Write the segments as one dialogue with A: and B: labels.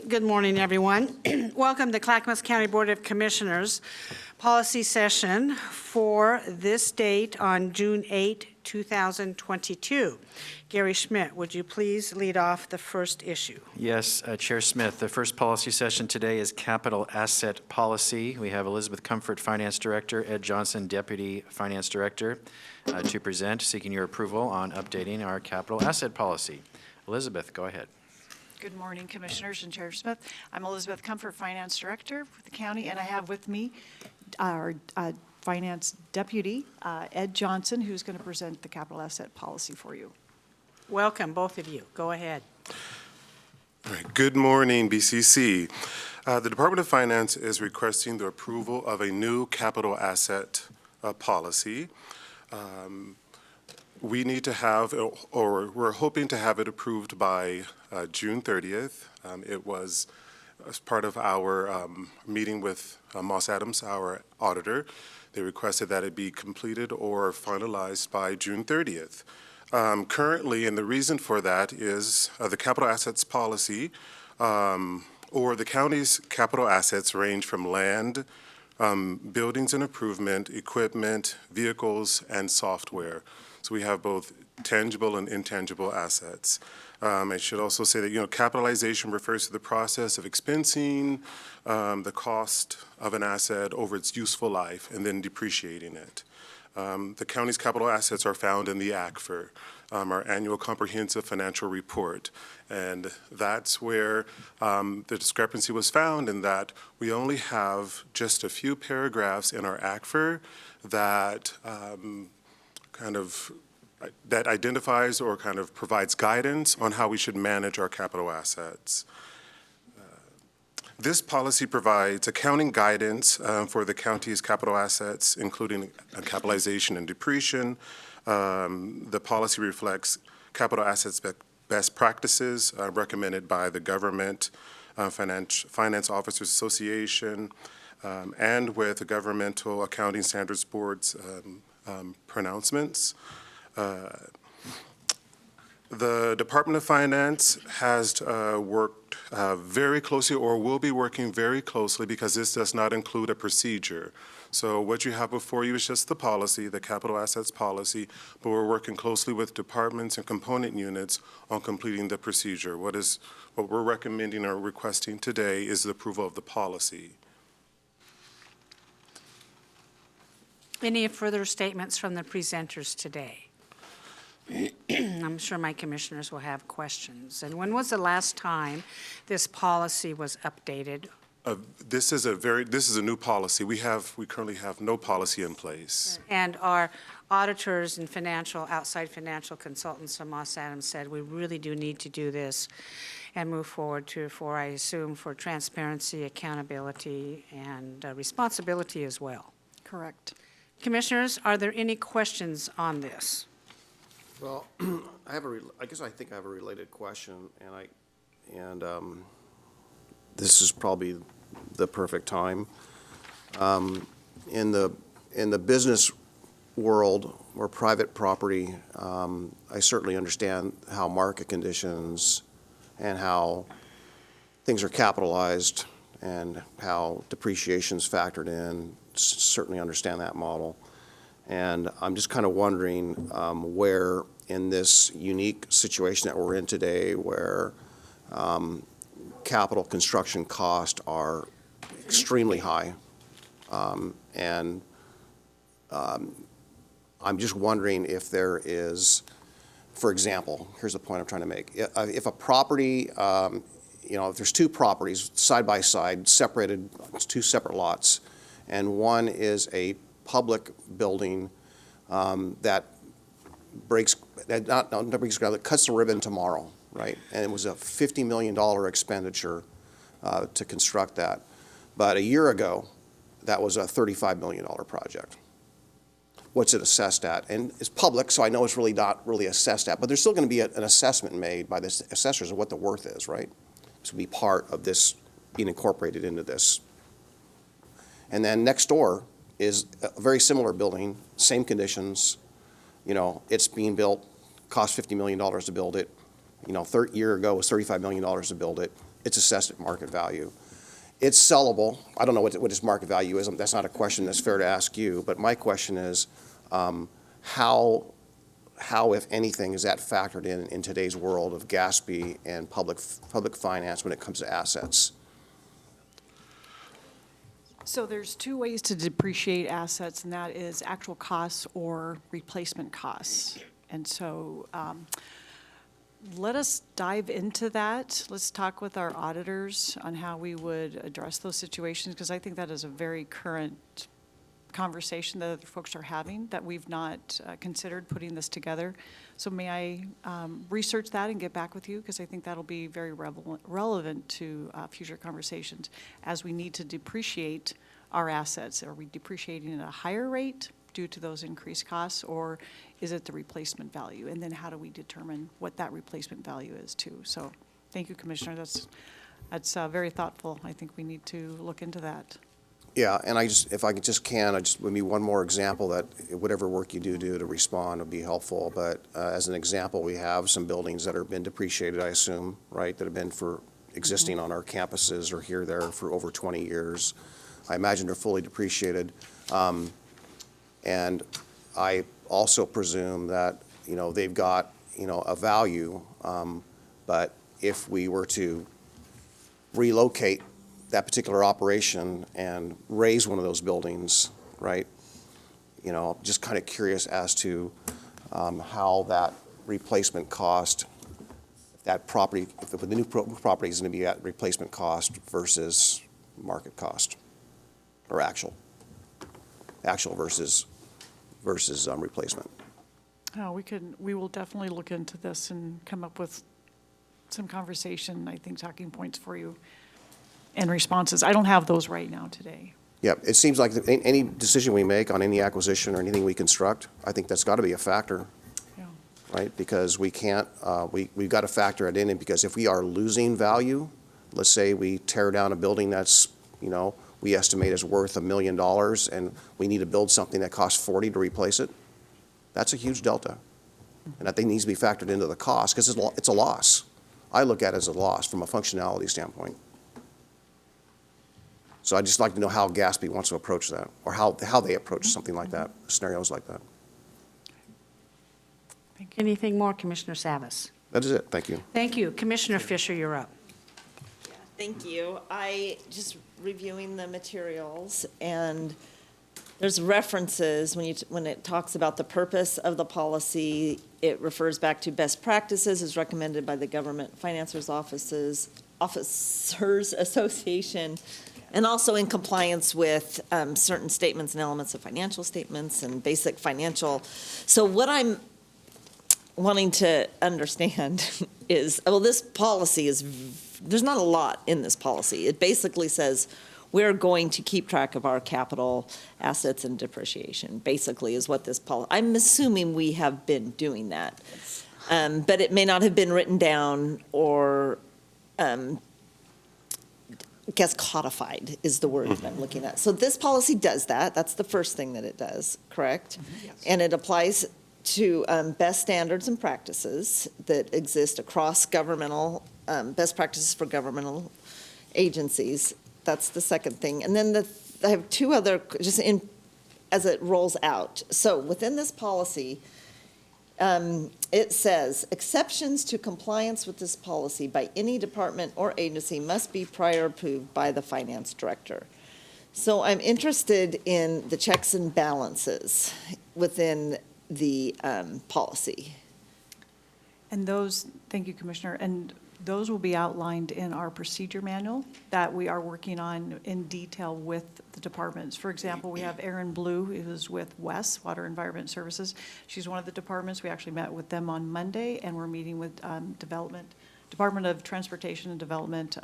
A: Good morning, everyone. Welcome to Clackamas County Board of Commissioners policy session for this date on June 8, 2022. Gary Schmidt, would you please lead off the first issue?
B: Yes, Chair Smith. The first policy session today is capital asset policy. We have Elizabeth Comfort, Finance Director, Ed Johnson, Deputy Finance Director, to present, seeking your approval on updating our capital asset policy. Elizabeth, go ahead.
C: Good morning, Commissioners and Chair Smith. I'm Elizabeth Comfort, Finance Director for the county, and I have with me our Finance Deputy, Ed Johnson, who's going to present the capital asset policy for you.
A: Welcome, both of you. Go ahead.
D: All right. Good morning, BCC. The Department of Finance is requesting the approval of a new capital asset policy. We need to have, or we're hoping to have it approved by June 30th. It was as part of our meeting with Moss Adams, our auditor. They requested that it be completed or finalized by June 30th. Currently, and the reason for that is the capital assets policy, or the county's capital assets range from land, buildings and improvement, equipment, vehicles, and software. So we have both tangible and intangible assets. I should also say that, capitalization refers to the process of expensing the cost of an asset over its useful life and then depreciating it. The county's capital assets are found in the ACFR, our annual comprehensive financial report. And that's where the discrepancy was found, in that we only have just a few paragraphs in our ACFR that that identifies or kind of provides guidance on how we should manage our capital assets. This policy provides accounting guidance for the county's capital assets, including capitalization and depreciation. The policy reflects capital assets best practices recommended by the Government Finance Officers Association and with the Governmental Accounting Standards Board's pronouncements. The Department of Finance has worked very closely, or will be working very closely, because this does not include a procedure. So what you have before you is just the policy, the capital assets policy, but we're working closely with departments and component units on completing the procedure. What we're recommending or requesting today is the approval of the policy.
A: Any further statements from the presenters today? I'm sure my commissioners will have questions. And when was the last time this policy was updated?
D: This is a new policy. We currently have no policy in place.
A: And our auditors and outside financial consultants from Moss Adams said we really do need to do this and move forward for I assume, for transparency, accountability, and responsibility as well.
C: Correct.
A: Commissioners, are there any questions on this?
E: Well, I guess I think I have a related question, and this is probably the perfect time. In the business world or private property, I certainly understand how market conditions and how things are capitalized and how depreciation's factored in. Certainly understand that model. And I'm just kind of wondering where in this unique situation that we're in today, where capital construction costs are extremely high, and I'm just wondering if there is, for example, here's the point I'm trying to make. If a property, if there's two properties side by side, separated, it's two separate lots, and one is a public building that cuts the ribbon tomorrow, right? And it was a $50 million expenditure to construct that. But a year ago, that was a $35 million project. What's it assessed at? And it's public, so I know it's really not really assessed at, but there's still going to be an assessment made by the assessors of what the worth is, right? This will be part of this being incorporated into this. And then next door is a very similar building, same conditions. It's being built, cost $50 million to build it. year ago was $35 million to build it. It's assessed at market value. It's sellable. I don't know what its market value is. That's not a question that's fair to ask you. But my question is, how, if anything, is that factored in today's world of GASB and public finance when it comes to assets?
C: So there's two ways to depreciate assets, and that is actual costs or replacement costs. And so let us dive into that. Let's talk with our auditors on how we would address those situations, because I think that is a very current conversation that other folks are having, that we've not considered putting this together. So may I research that and get back with you, because I think that'll be very relevant to future conversations. As we need to depreciate our assets, are we depreciating at a higher rate due to those increased costs, or is it the replacement value? And then how do we determine what that replacement value is too? So thank you, Commissioner. That's very thoughtful. I think we need to look into that.
E: Yeah, and if I just maybe one more example that whatever work you do to respond would be helpful. But as an example, we have some buildings that have been depreciated, I assume, right, that have been existing on our campuses or here, there for over 20 years. I imagine they're fully depreciated. And I also presume that, they've got, a value. But if we were to relocate that particular operation and raise one of those buildings, right? Just kind of curious as to how that replacement cost, that property, if the new property is going to be at replacement cost versus market cost, or actual versus replacement.
C: Oh, we will definitely look into this and come up with some conversation, I think, talking points for you and responses. I don't have those right now today.
E: Yeah, it seems like any decision we make on any acquisition or anything we construct, I think that's got to be a factor,
C: Yeah.
E: right? Because we can't, we've got to factor it in, because if we are losing value, let's say we tear down a building that's, we estimate is worth $1 million, and we need to build something that costs 40 to replace it, that's a huge delta. And that thing needs to be factored into the cost, because it's a loss. I look at it as a loss from a functionality standpoint. So I'd just like to know how GASB wants to approach that, or how they approach something like that, scenarios like that.
C: Thank you.
A: Anything more, Commissioner Savas?
E: That is it, thank you.
A: Thank you. Commissioner Fisher, you're up.
F: Thank you. I just reviewing the materials, and there's references when it talks about the purpose of the policy. It refers back to best practices as recommended by the Government Financiers Officers Association, and also in compliance with certain statements and elements of financial statements and basic financial. So what I'm wanting to understand is, this policy there's not a lot in this policy. It basically says we're going to keep track of our capital assets and depreciation, basically is what this policy, I'm assuming we have been doing that. But it may not have been written down or, I guess codified is the word that I'm looking at. So this policy does that. That's the first thing that it does, correct?
C: Yes.
F: And it applies to best standards and practices that exist across governmental, best practices for governmental agencies. That's the second thing. And then I have two other, as it rolls out. So within this policy, it says, exceptions to compliance with this policy by any department or agency must be prior approved by the finance director. So I'm interested in the checks and balances within the policy.
C: And those, thank you, Commissioner, and those will be outlined in our procedure manual that we are working on in detail with the departments. For example, we have Erin Blue, who is with WES, Water Environment Services. She's one of the departments. We actually met with them on Monday, and we're meeting with Department of Transportation and Development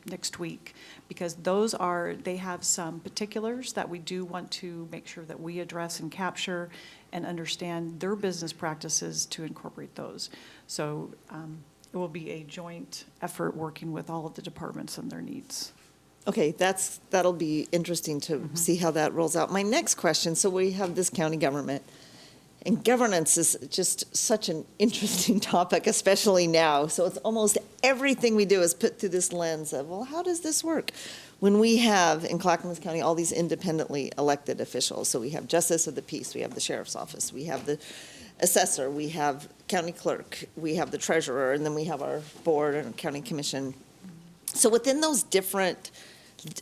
C: next week, because they have some particulars that we do want to make sure that we address and capture and understand their business practices to incorporate those. So it will be a joint effort working with all of the departments and their needs.
F: Okay, that'll be interesting to see how that rolls out. My next question, so we have this county government, And governance is just such an interesting topic, especially now. So it's almost everything we do is put through this lens of, well, how does this work? When we have, in Clackamas County, all these independently elected officials, so we have Justice of the Peace, we have the Sheriff's Office, we have the assessor, we have county clerk, we have the treasurer, and then we have our board and county commission. So within those different,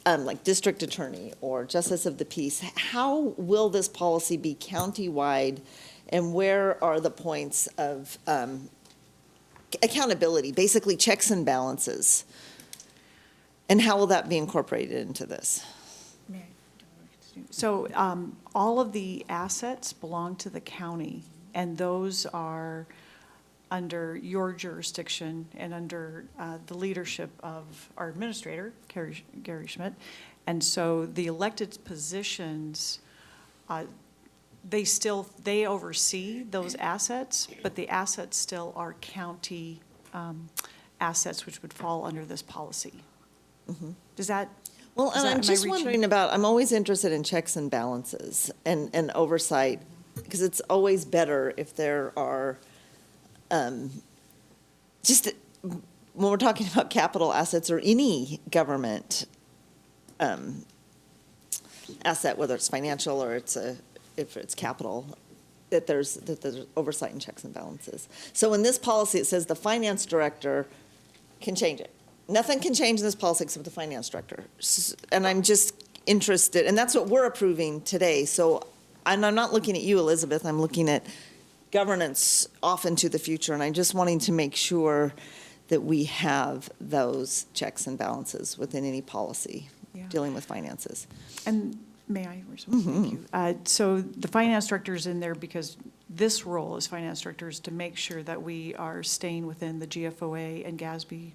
F: like district attorney or Justice of the Peace, how will this policy be county-wide, and where are the points of accountability, basically checks and balances? And how will that be incorporated into this?
C: So all of the assets belong to the county, and those are under your jurisdiction and under the leadership of our administrator, Gary Schmidt. And so the elected positions, they oversee those assets, but the assets still are county assets, which would fall under this policy. Does that?
F: Well, and
C: am I
F: I'm just
C: reaching-
F: wondering about, I'm always interested in checks and balances and oversight, because it's always better if there are, just when we're talking about capital assets or any government asset, whether it's financial or if it's capital, that there's oversight and checks and balances. So in this policy, it says the finance director can change it. Nothing can change in this policy except the finance director. And I'm just interested, and that's what we're approving today. So, and I'm not looking at you, Elizabeth, I'm looking at governance off into the future, and I'm just wanting to make sure that we have those checks and balances within any policy
C: Yeah.
F: dealing with finances.
C: And may I respond? Thank you. So the finance director is in there because this role as finance director is to make sure that we are staying within the GFOA and GASB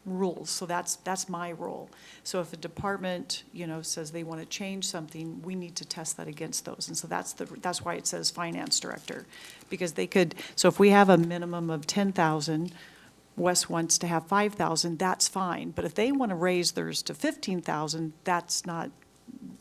C: rules. So that's my role. So if a department, says they want to change something, we need to test that against those. And so that's why it says finance director, because they could. So if we have a minimum of 10,000. Wes wants to have 5,000, that's fine. But if they want to raise theirs to 15,000, that's not,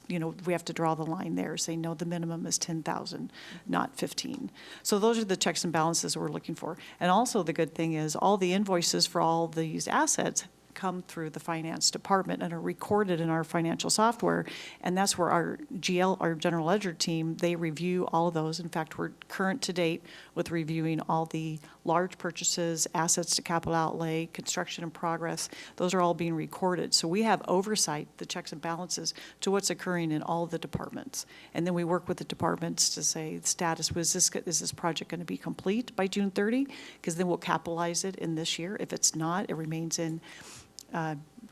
C: we have to draw the line there, say, no, the minimum is 10,000, not 15. So those are the checks and balances we're looking for. And also the good thing is all the invoices for all these assets come through the finance department and are recorded in our financial software. And that's where our general ledger team, they review all of those. In fact, we're current to date with reviewing all the large purchases, assets to capital outlay, construction in progress. Those are all being recorded. So we have oversight, the checks and balances, to what's occurring in all of the departments. And then we work with the departments to say, status, is this project going to be complete by June 30? Because then we'll capitalize it in this year. If it's not, it remains in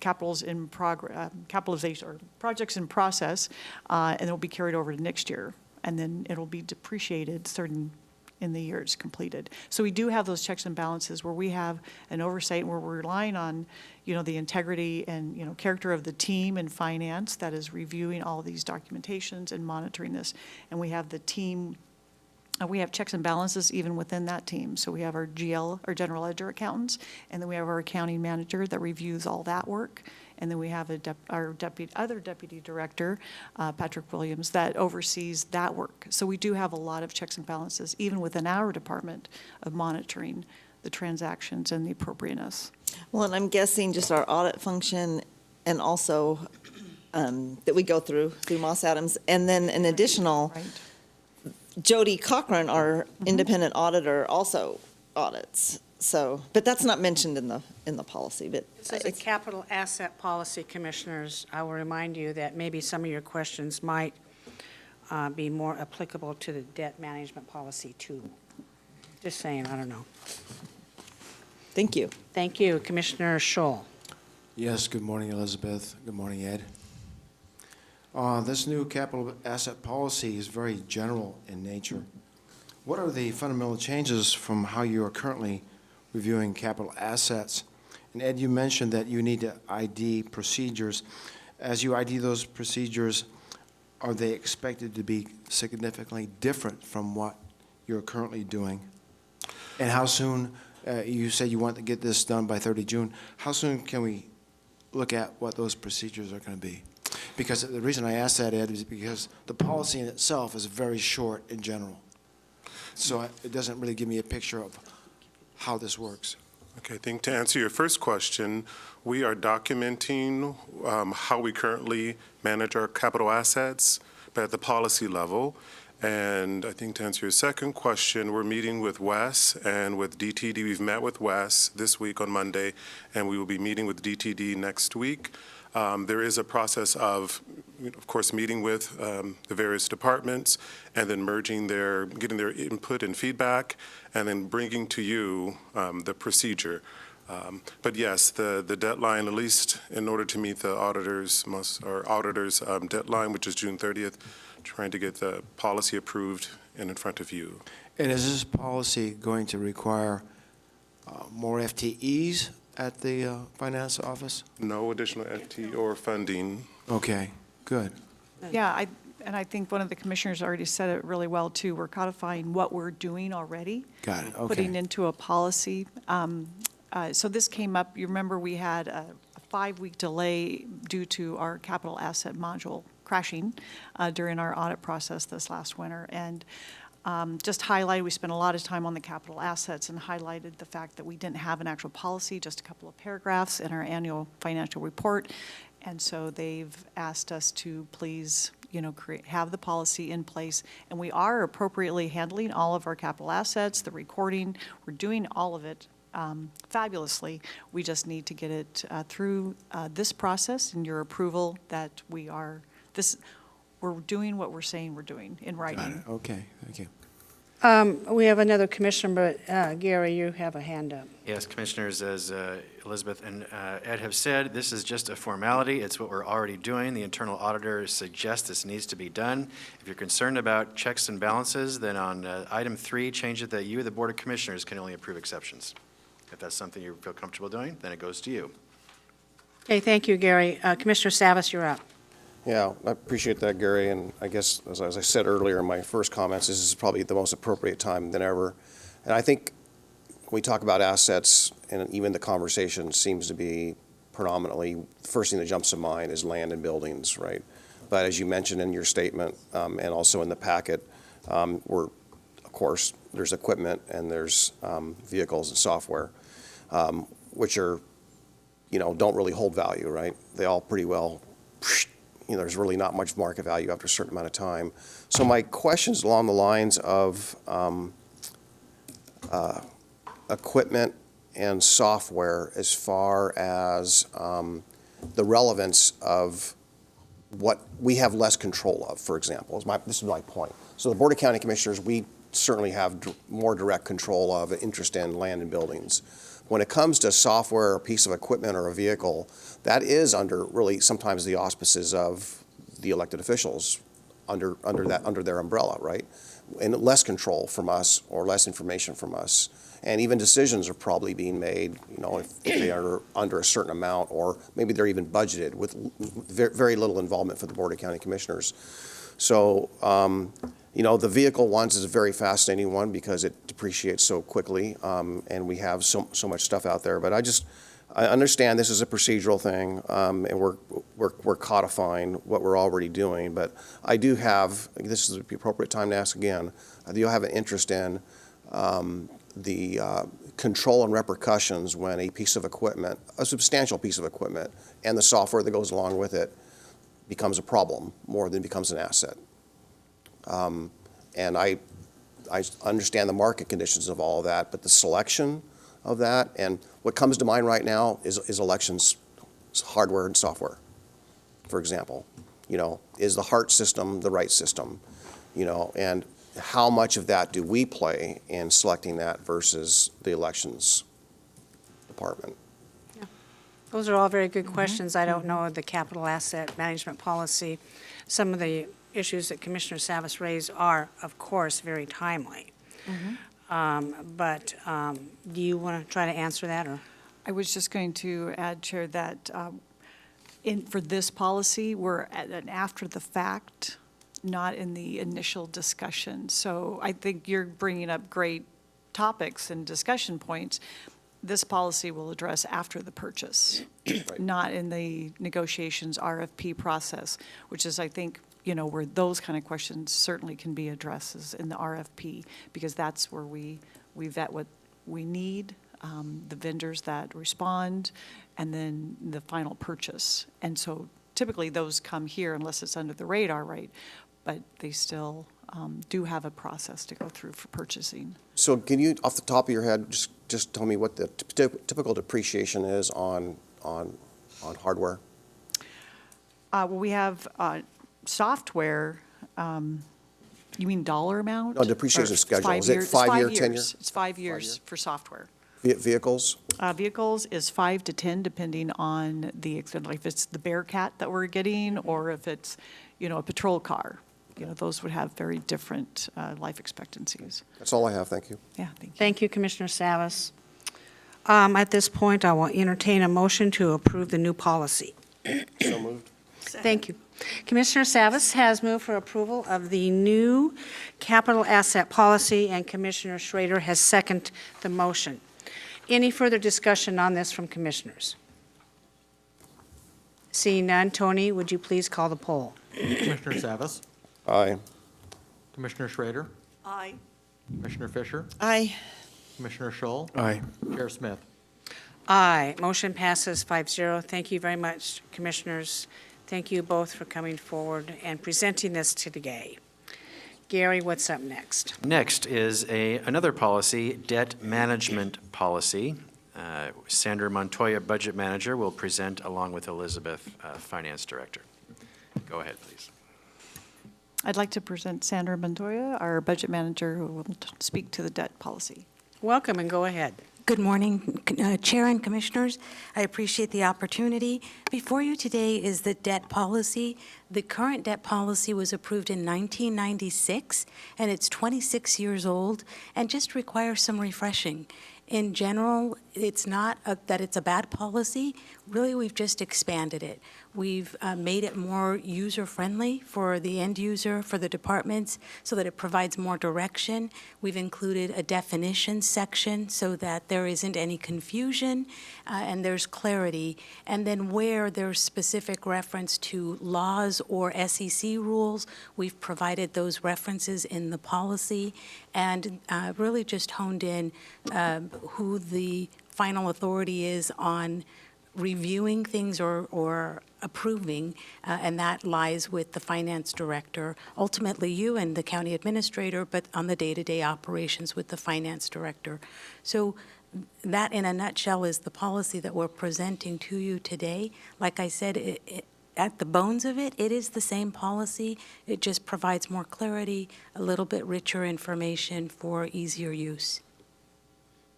C: capitalization or projects in process, and it'll be carried over to next year. And then it'll be depreciated starting in the year it's completed. So we do have those checks and balances where we have an oversight and where we're relying on, the integrity and, character of the team in finance that is reviewing all these documentations and monitoring this. And we have the team. We have checks and balances even within that team. So we have our GL, our general ledger accountants, and then we have our accounting manager that reviews all that work. And then we have our other deputy director, Patrick Williams, that oversees that work. So we do have a lot of checks and balances, even within our department, of monitoring the transactions and the appropriateness.
F: Well, and I'm guessing just our audit function and also that we go through Moss Adams, and then an additional,
C: Right.
F: Jody Cochran, our independent auditor, also audits. So, but that's not mentioned in the policy, but.
A: This is a capital asset policy, Commissioners. I will remind you that maybe some of your questions might be more applicable to the debt management policy, too. Just saying, I don't know.
F: Thank you.
A: Thank you, Commissioner Scholl.
G: Yes, good morning, Elizabeth. Good morning, Ed. This new capital asset policy is very general in nature. What are the fundamental changes from how you are currently reviewing capital assets? And Ed, you mentioned that you need to ID procedures. As you ID those procedures, are they expected to be significantly different from what you're currently doing? And how soon, you said you want to get this done by 30 June, how soon can we look at what those procedures are going to be? Because the reason I ask that, Ed, is because the policy in itself is very short in general. So it doesn't really give me a picture of how this works.
D: Okay, I think to answer your first question, we are documenting how we currently manage our capital assets, but at the policy level. And I think to answer your second question, we're meeting with Wes and with DTD. We've met with Wes this week on Monday, and we will be meeting with DTD next week. There is a process of course, meeting with the various departments and then getting their input and feedback, and then bringing to you the procedure. But yes, the deadline, at least in order to meet the auditor's deadline, which is June 30th, trying to get the policy approved and in front of you.
G: And is this policy going to require more FTEs at the finance office?
D: No additional FT or funding.
G: Okay, good.
C: Yeah, I think one of the commissioners already said it really well, too. We're codifying what we're doing already.
G: Got it,
C: Putting
G: okay.
C: into a policy. So this came up, you remember we had a 5-week delay due to our capital asset module crashing during our audit process this last winter. And just highlighted, we spent a lot of time on the capital assets and highlighted the fact that we didn't have an actual policy, just a couple of paragraphs in our annual financial report. And so they've asked us to please, have the policy in place. And we are appropriately handling all of our capital assets, the recording. We're doing all of it fabulously. We just need to get it through this process and your approval that we're doing what we're saying we're doing in
G: Got
C: writing.
G: it, okay, thank you.
A: We have another commissioner, but Gary, you have a hand up.
B: Yes, Commissioners, as Elizabeth and Ed have said, this is just a formality. It's what we're already doing. The internal auditor suggests this needs to be done. If you're concerned about checks and balances, then on item 3, change it that you, the Board of Commissioners, can only approve exceptions. If that's something you feel comfortable doing, then it goes to you.
A: Okay, thank you, Gary. Commissioner Savas, you're up.
E: Yeah, I appreciate that, Gary, and I guess, as I said earlier in my first comments, this is probably the most appropriate time than ever. And I think when we talk about assets, and even the conversation seems to be predominantly, the first thing that jumps to mind is land and buildings, right? But as you mentioned in your statement, and also in the packet, of course, there's equipment and there's vehicles and software, which are, don't really hold value, right? They all pretty well, there's really not much market value after a certain amount of time. So my question's along the lines of equipment and software as far as the relevance of what we have less control of, for example. This is my point. So the Board of County Commissioners, we certainly have more direct control of interest in land and buildings. When it comes to software, a piece of equipment, or a vehicle, that is under really sometimes the auspices of the elected officials under their umbrella, right? And less control from us or less information from us. And even decisions are probably being made, if they are under a certain amount, or maybe they're even budgeted with very little involvement for the Board of County Commissioners. So, the vehicle ones is a very fascinating one because it depreciates so quickly, and we have so much stuff out there. But I understand this is a procedural thing, and we're codifying what we're already doing. But I do have, this is the appropriate time to ask again, I do have an interest in the control and repercussions when a piece of equipment, a substantial piece of equipment, and the software that goes along with it becomes a problem more than becomes an asset. And I understand the market conditions of all of that, but the selection of that, and what comes to mind right now is elections, hardware and software, for example. Is the HART system the right system? And how much of that do we play in selecting that versus the elections department?
A: Those are all very good questions. I don't know the capital asset management policy. Some of the issues that Commissioner Savas raised are, of course, very timely. But do you want to try to answer that, or?
C: I was just going to add, Chair, that for this policy, we're at an after the fact, not in the initial discussion. So I think you're bringing up great topics and discussion points. This policy will address after the purchase, not in the negotiations RFP process, which is, I think, where those kind of questions certainly can be addressed is in the RFP, because that's where we vet what we need, the vendors that respond, and then the final purchase. And so typically those come here unless it's under the radar, right? But they still do have a process to go through for purchasing.
E: So can you, off the top of your head, just tell me what the typical depreciation is on hardware?
C: Well, we have software, you mean dollar amount?
E: No, depreciation
C: Or
E: schedule.
C: five
E: Is it
C: years- it's
E: 5 year,
C: 5
E: 10
C: years.
E: year?
C: It's 5 years for software.
E: Vehicles?
C: Vehicles is 5 to 10, depending on the extent, like if it's the Bearcat that we're getting, or if it's, a patrol car. Those would have very different life expectancies.
E: That's all I have, thank you.
C: Yeah, thank you.
A: Thank you, Commissioner Savas. At this point, I will entertain a motion to approve the new policy.
E: So moved.
A: Thank you. Commissioner Savas has moved for approval of the new capital asset policy, and Commissioner Schrader has seconded the motion. Any further discussion on this from commissioners? Seeing none, Tony, would you please call the poll?
H: Commissioner Savas,
E: Aye.
H: Commissioner Schrader,
C: Aye.
H: Commissioner Fisher,
F: Aye.
H: Commissioner Scholl,
G: Aye.
H: Chair Smith.
A: Aye. Motion passes 5-0. Thank you very much, commissioners. Thank you both for coming forward and presenting this today. Gary, what's up next?
B: Next is another policy, debt management policy. Sandra Montoya, Budget Manager, will present along with Elizabeth, Finance Director. Go ahead, please.
C: I'd like to present Sandra Montoya, our budget manager, who will speak to the debt policy.
A: Welcome, and go ahead.
I: Good morning, Chair and Commissioners. I appreciate the opportunity. Before you today is the debt policy. The current debt policy was approved in 1996, and it's 26 years old, and just requires some refreshing. In general, it's not that it's a bad policy. Really, we've just expanded it. We've made it more user-friendly for the end user, for the departments, so that it provides more direction. We've included a definition section so that there isn't any confusion and there's clarity. And then where there's specific reference to laws or SEC rules, we've provided those references in the policy, and really just honed in who the final authority is on reviewing things or approving, and that lies with the finance director, ultimately you and the county administrator, but on the day-to-day operations with the finance director. So that, in a nutshell, is the policy that we're presenting to you today. Like I said, at the bones of it, it is the same policy. It just provides more clarity, a little bit richer information for easier use.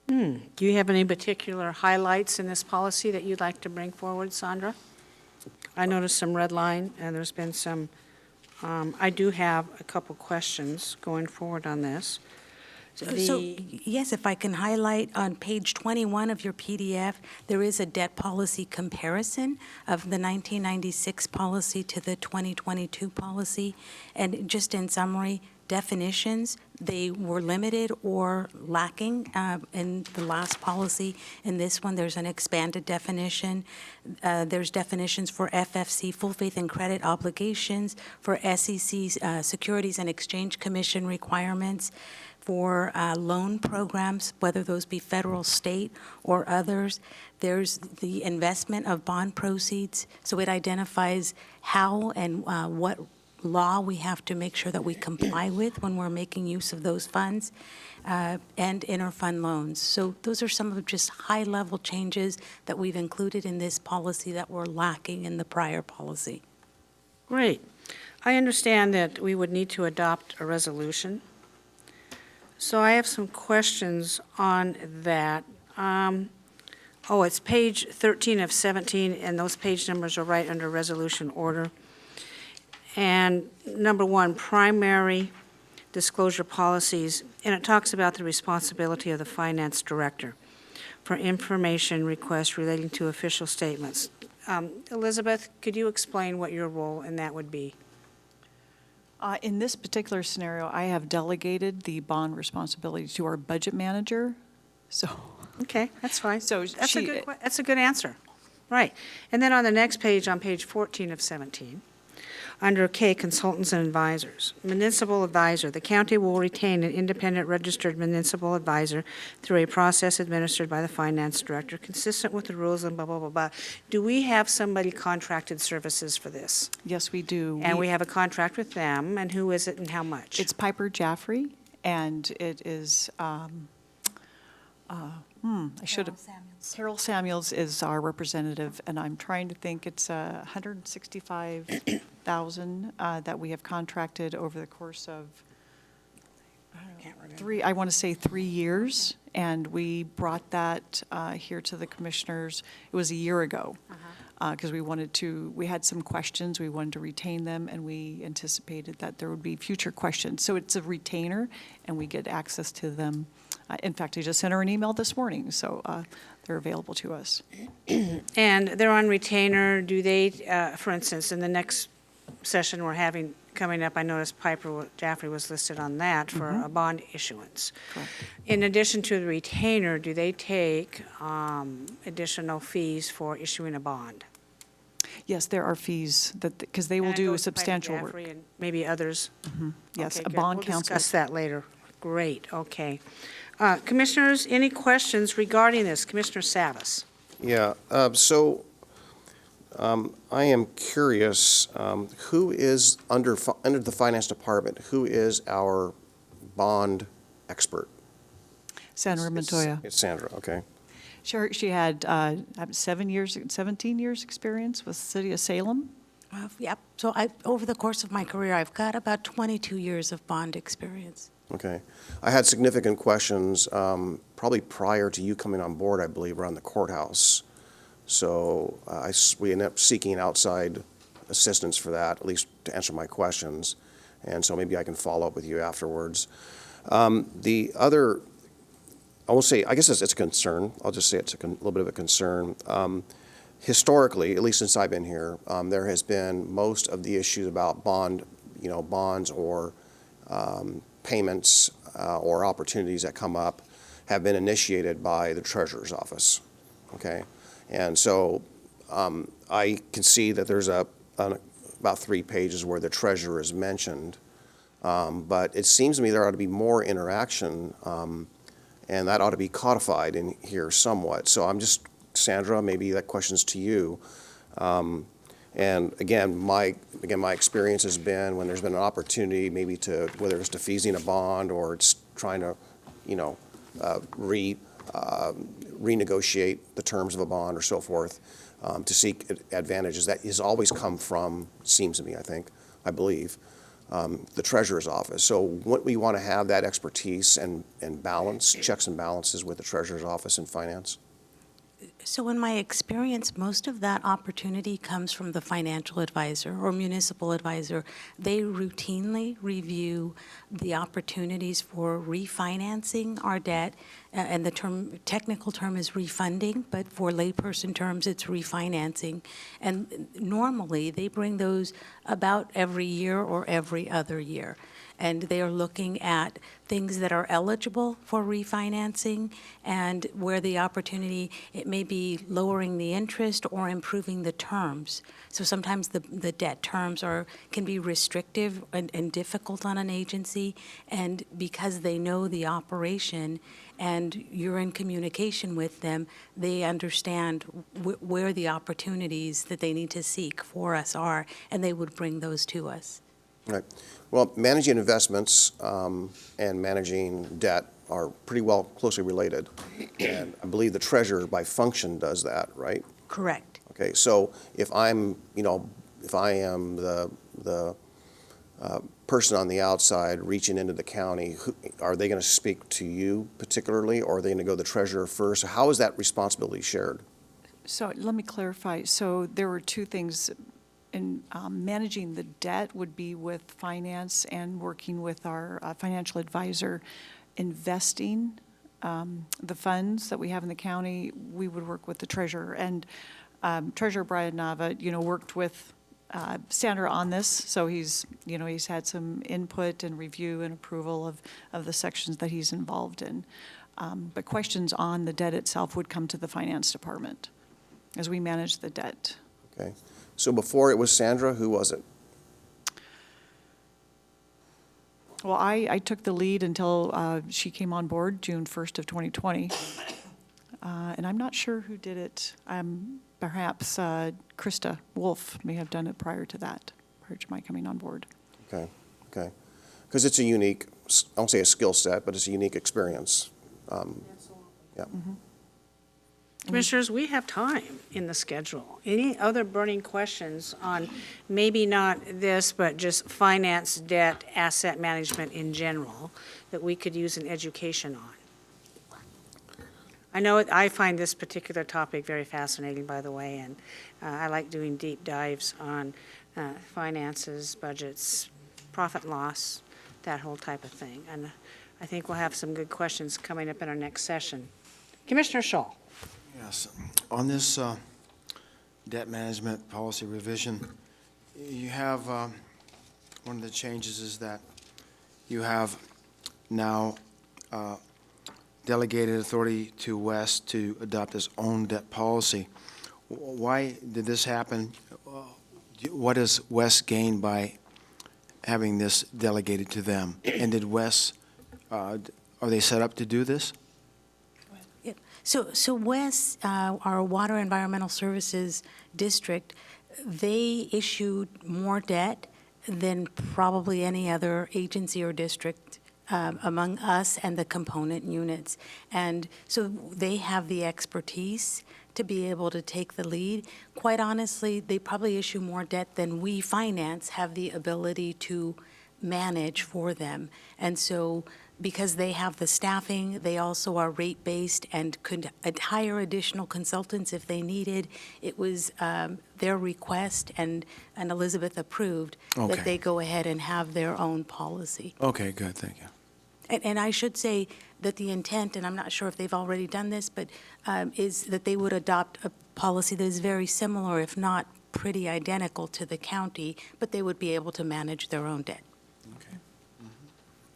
A: Do you have any particular highlights in this policy that you'd like to bring forward, Sandra? I noticed some red line, and there's been some, I do have a couple questions going forward on this.
I: So, yes, if I can highlight, on page 21 of your PDF, there is a debt policy comparison of the 1996 policy to the 2022 policy. And just in summary, definitions, they were limited or lacking in the last policy. In this one, there's an expanded definition. There's definitions for FFC, full faith and credit obligations, for SEC, Securities and Exchange Commission requirements, for loan programs, whether those be federal, state, or others. There's the investment of bond proceeds, so it identifies how and what law we have to make sure that we comply with when we're making use of those funds, and interfund loans. So those are some of just high-level changes that we've included in this policy that were lacking in the prior policy.
A: Great. I understand that we would need to adopt a resolution. So I have some questions on that. It's page 13 of 17, and those page numbers are right under resolution order. And number 1, primary disclosure policies, and it talks about the responsibility of the finance director for information requests relating to official statements. Elizabeth, could you explain what your role in that would be?
C: In this particular scenario, I have delegated the bond responsibility to our budget manager, so.
A: Okay, that's fine.
C: So
A: That's
C: she-
A: a good answer. Right. And then on the next page, on page 14 of 17, Under K, consultants and advisors. Municipal advisor, the county will retain an independent registered municipal advisor through a process administered by the finance director, consistent with the rules and blah, blah, blah, blah. Do we have somebody contracted services for this?
C: Yes, we do.
A: And we have a contract with them, and who is it and how much?
C: It's Piper Jaffrey, and it is, I should have. Carol Samuels is our representative, and I'm trying to think, it's $165,000 that we have contracted over the course of, I want to say 3 years, and we brought that here to the commissioners, it was a year ago, because we had some questions, we wanted to retain them, and we anticipated that there would be future questions. So it's a retainer, and we get access to them. In fact, I just sent her an email this morning, so they're available to us.
A: And they're on retainer, do they, for instance, in the next session we're having coming up, I noticed Piper Jaffrey was listed on that for a bond issuance.
C: Correct.
A: In addition to the retainer, do they take additional fees for issuing a bond?
C: Yes, there are fees, because they will
A: And I know
C: do
A: it's Piper
C: substantial work.
A: Jaffrey and maybe others.
C: Yes,
A: Okay,
C: a
A: good.
C: bond
A: We'll
C: counsel.
A: discuss that later. Great, okay. Commissioners, any questions regarding this? Commissioner Savas?
E: Yeah, I am curious, who is under the finance department, who is our bond expert?
C: Sandra Montoya.
E: It's Sandra, okay.
C: She had 17 years experience with the city of Salem.
I: Yep, so over the course of my career, I've got about 22 years of bond experience.
E: Okay. I had significant questions, probably prior to you coming on board, I believe, around the courthouse. So we ended up seeking outside assistance for that, at least to answer my questions. And so maybe I can follow up with you afterwards. The other, I won't say, I guess it's a concern. I'll just say it's a little bit of a concern. Historically, at least since I've been here, there has been most of the issues about bonds or payments or opportunities that come up have been initiated by the treasurer's office, okay? And so I can see that there's about 3 pages where the treasurer is mentioned, but it seems to me there ought to be more interaction, and that ought to be codified in here somewhat. So I'm just, Sandra, maybe that question's to you. And again, my experience has been when there's been an opportunity, maybe to, whether it's defeasing a bond or it's trying to, renegotiate the terms of a bond or so forth, to seek advantages, that has always come from, seems to me, I believe, the treasurer's office. So what we want to have that expertise and balance, checks and balances with the treasurer's office in finance.
I: So in my experience, most of that opportunity comes from the financial advisor or municipal advisor. They routinely review the opportunities for refinancing our debt, and the technical term is refunding, but for layperson terms, it's refinancing. And normally, they bring those about every year or every other year. And they are looking at things that are eligible for refinancing and where the opportunity, it may be lowering the interest or improving the terms. So sometimes the debt terms can be restrictive and difficult on an agency, and because they know the operation and you're in communication with them, they understand where the opportunities that they need to seek for us are, and they would bring those to us.
E: Right. Well, managing investments and managing debt are pretty well closely related. And I believe the treasurer by function does that, right?
I: Correct.
E: Okay, so if I am the person on the outside reaching into the county, are they going to speak to you particularly, or are they going to go to the treasurer first? How is that responsibility shared?
C: So let me clarify. So there were 2 things. In managing the debt would be with finance and working with our financial advisor. Investing the funds that we have in the county, we would work with the treasurer. And Treasurer Brian Nava, worked with Sandra on this, so he's had some input and review and approval of the sections that he's involved in. But questions on the debt itself would come to the finance department as we manage the debt.
E: Okay. So before it was Sandra, who was it?
C: Well, I took the lead until she came on board, June 1st of 2020. And I'm not sure who did it. Perhaps Krista Wolf may have done it prior to that, prior to my coming on board.
E: Okay, okay. Because it's a unique, I won't say a skill set, but it's a unique experience. Yeah.
A: Commissioners, we have time in the schedule. Any other burning questions on maybe not this, but just finance, debt, asset management in general that we could use an education on? I know I find this particular topic very fascinating, by the way, and I like doing deep dives on finances, budgets, profit and loss, that whole type of thing. And I think we'll have some good questions coming up in our next session. Commissioner Scholl.
G: Yes. On this debt management policy revision, you have, one of the changes is that you have now delegated authority to WES to adopt its own debt policy. Why did this happen? What does WES gain by having this delegated to them? And did WES, are they set up to do this?
I: So WES, our Water Environmental Services District, they issued more debt than probably any other agency or district among us and the component units. And so they have the expertise to be able to take the lead. Quite honestly, they probably issue more debt than we finance have the ability to manage for them. And so because they have the staffing, they also are rate-based and could hire additional consultants if they needed. It was their request, and Elizabeth approved
G: Okay.
I: that they go ahead and have their own policy.
G: Okay, good, thank you.
I: And I should say that the intent, and I'm not sure if they've already done this, but is that they would adopt a policy that is very similar, if not pretty identical to the county, but they would be able to manage their own debt.
G: Okay.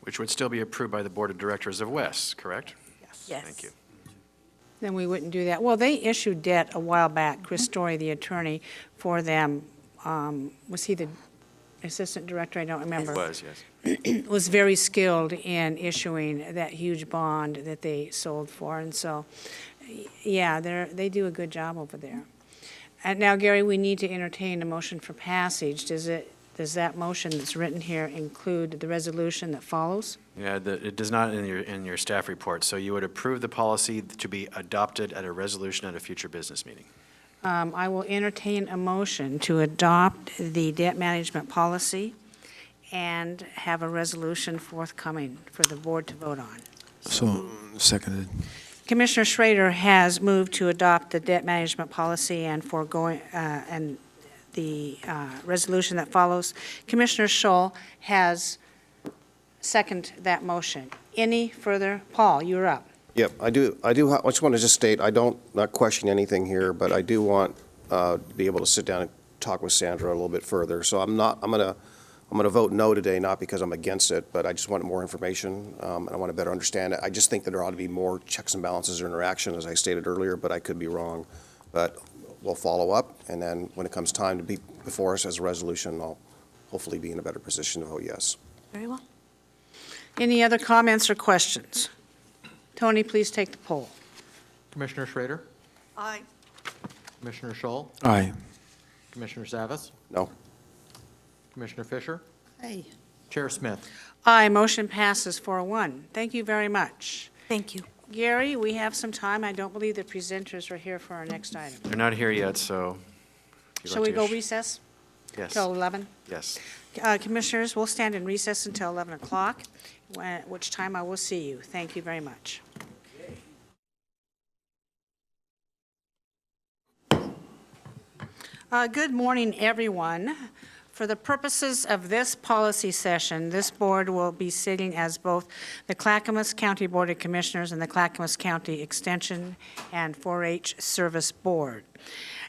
B: Which would still be approved by the Board of Directors of WES, correct?
I: Yes.
B: Thank you.
A: Then we wouldn't do that. Well, they issued debt a while back. Chris Story, the attorney for them, was he the assistant director? I don't remember.
B: It was, yes.
A: Was very skilled in issuing that huge bond that they sold for. And so, yeah, they do a good job over there. And now, Gary, we need to entertain a motion for passage. Does that motion that's written here include the resolution that follows?
B: Yeah, it does not in your staff report. So you would approve the policy to be adopted at a resolution at a future business meeting.
A: I will entertain a motion to adopt the debt management policy and have a resolution forthcoming for the board to vote on.
G: So, seconded.
A: Commissioner Schrader has moved to adopt the debt management policy and and the resolution that follows. Commissioner Scholl has seconded that motion. Any further? Paul, you're up.
E: Yep, I just want to just state, not question anything here, but I do want to be able to sit down and talk with Sandra a little bit further. So I'm going to vote no today, not because I'm against it, but I just want more information, and I want to better understand it. I just think that there ought to be more checks and balances or interaction, as I stated earlier, but I could be wrong. But we'll follow up, and then when it comes time to be before us as a resolution, I'll hopefully be in a better position to vote yes.
I: Very well.
A: Any other comments or questions? Tony, please take the poll.
H: Commissioner Schrader?
C: Aye.
H: Commissioner Scholl?
G: Aye.
H: Commissioner Savas?
E: No?
H: Commissioner Fisher?
F: Aye.
H: Chair Smith?
A: Aye, motion passes 4-1. Thank you very much.
I: Thank you.
A: Gary, we have some time. I don't believe the presenters are here for our next item.
B: They're not here yet, so. if you'd
A: Shall
B: like
A: we
B: to
A: go recess
B: Yes,
A: till 11?
B: yes.
A: Commissioners, we'll stand in recess until 11 o'clock, at which time I will see you. Thank you very much. Good morning, everyone. For the purposes of this policy session, this board will be sitting as both the Clackamas County Board of Commissioners and the Clackamas County Extension and 4-H Service Board.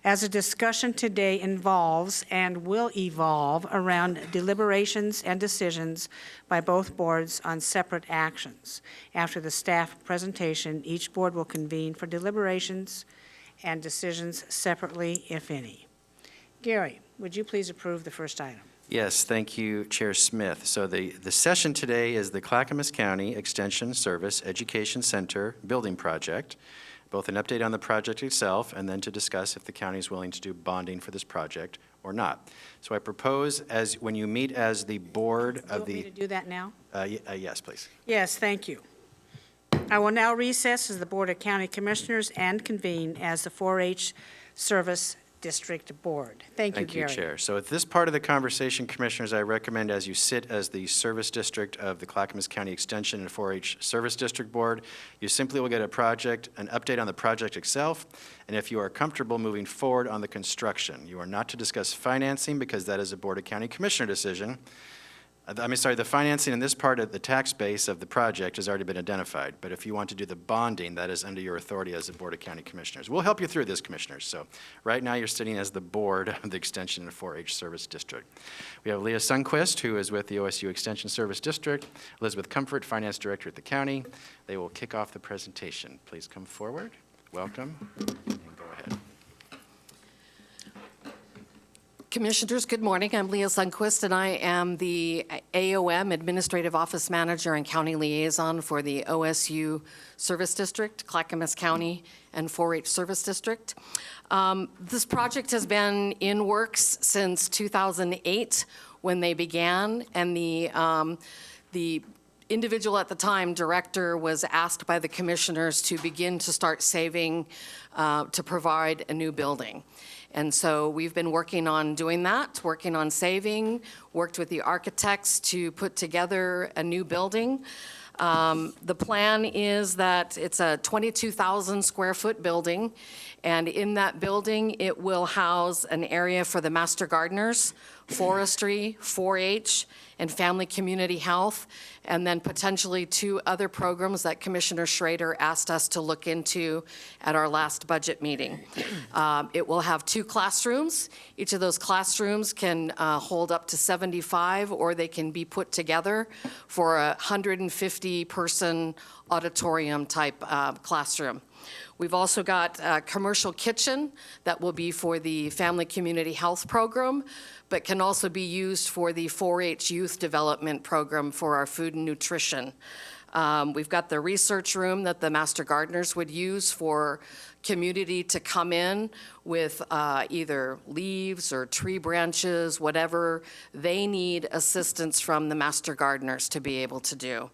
A: As a discussion today involves and will evolve around deliberations and decisions by both boards on separate actions. After the staff presentation, each board will convene for deliberations and decisions separately, if any. Gary, would you please approve the first item?
B: Yes, thank you, Chair Smith. So the session today is the Clackamas County Extension Service Education Center Building Project, both an update on the project itself and then to discuss if the county is willing to do bonding for this project or not. So I propose, as when you meet as the board
A: Do you
B: of
A: want me
B: the,
A: to do that now?
B: yes, please.
A: Yes, thank you. I will now recess as the Board of County Commissioners and convene as the 4-H Service District Board. Thank you, Gary.
B: Thank you, Chair. So at this part of the conversation, Commissioners, I recommend as you sit as the service district of the Clackamas County Extension and 4-H Service District Board, you simply will get an update on the project itself, and if you are comfortable moving forward on the construction. You are not to discuss financing because that is a Board of County Commissioner decision. The financing in this part of the tax base of the project has already been identified, but if you want to do the bonding, that is under your authority as a Board of County Commissioners. We'll help you through this, Commissioners. So right now, you're sitting as the board of the Extension and 4-H Service District. We have Leah Sundquist, who is with the OSU Extension Service District, Elizabeth Comfort, Finance Director at the county. They will kick off the presentation. Please come forward. Welcome, and go ahead.
J: Commissioners, good morning. I'm Leah Sundquist, and I am the AOM Administrative Office Manager and County Liaison for the OSU Service District, Clackamas County, and 4-H Service District. This project has been in works since 2008 when they began, and the individual at the time, director, was asked by the commissioners to begin to start saving to provide a new building. And so we've been working on doing that, working on saving, worked with the architects to put together a new building. The plan is that it's a 22,000 square foot building, and in that building, it will house an area for the master gardeners, forestry, 4-H, and family community health, and then potentially 2 other programs that Commissioner Schrader asked us to look into at our last budget meeting. It will have 2 classrooms. Each of those classrooms can hold up to 75, or they can be put together for a 150-person auditorium-type classroom. We've also got a commercial kitchen that will be for the Family Community Health Program, but can also be used for the 4-H Youth Development Program for our food and nutrition. We've got the research room that the Master Gardeners would use for community to come in with either leaves or tree branches, whatever they need assistance from the Master Gardeners to be able to do.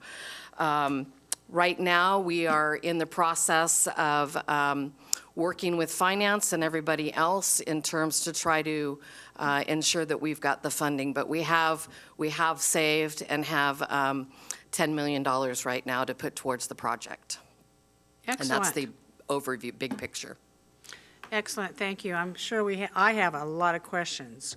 J: Right now, we are in the process of working with finance and everybody else in terms to try to ensure that we've got the funding. But we have saved and have $10 million right now to put towards the project.
A: Excellent.
J: And that's the overview, big picture.
A: Excellent, thank you. I'm sure I have a lot of questions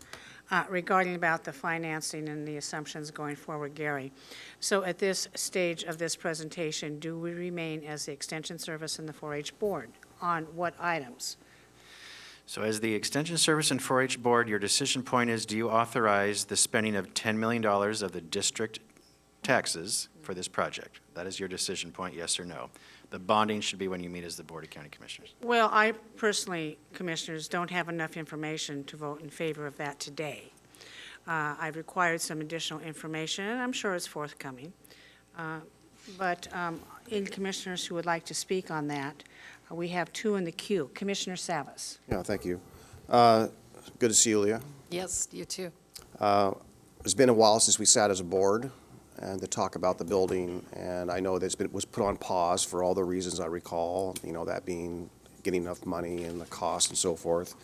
A: regarding about the financing and the assumptions going forward, Gary. So at this stage of this presentation, do we remain as the Extension Service and the 4-H Board? On what items?
B: So as the Extension Service and 4-H Board, your decision point is, do you authorize the spending of $10 million of the district taxes for this project? That is your decision point, yes or no. The bonding should be when you meet as the Board of County Commissioners.
A: Well, I personally, Commissioners, don't have enough information to vote in favor of that today. I've required some additional information, and I'm sure it's forthcoming. But any Commissioners who would like to speak on that, we have 2 in the queue. Commissioner Savas.
E: Yeah, thank you. Good to see you, Leah.
J: Yes, you too.
E: It's been a while since we sat as a board and to talk about the building, and I know that it was put on pause for all the reasons I recall, that being getting enough money and the cost and so forth.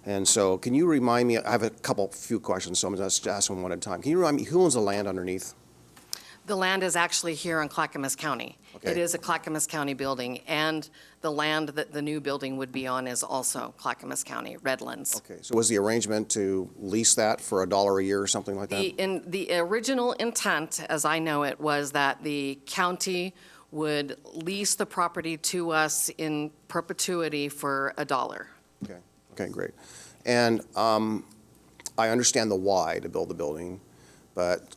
E: And so can you remind me, I have few questions, so I'm going to ask them one at a time. Can you remind me, who owns the land underneath?
J: The land is actually here in Clackamas County.
E: Okay.
J: It is a Clackamas County building, and the land that the new building would be on is also Clackamas County, Redlands.
E: Okay, so was the arrangement to lease that for $1 a year or something like that?
J: The original intent, as I know it, was that the county would lease the property to us in perpetuity for $1.
E: Okay, great. And I understand the why to build the building, but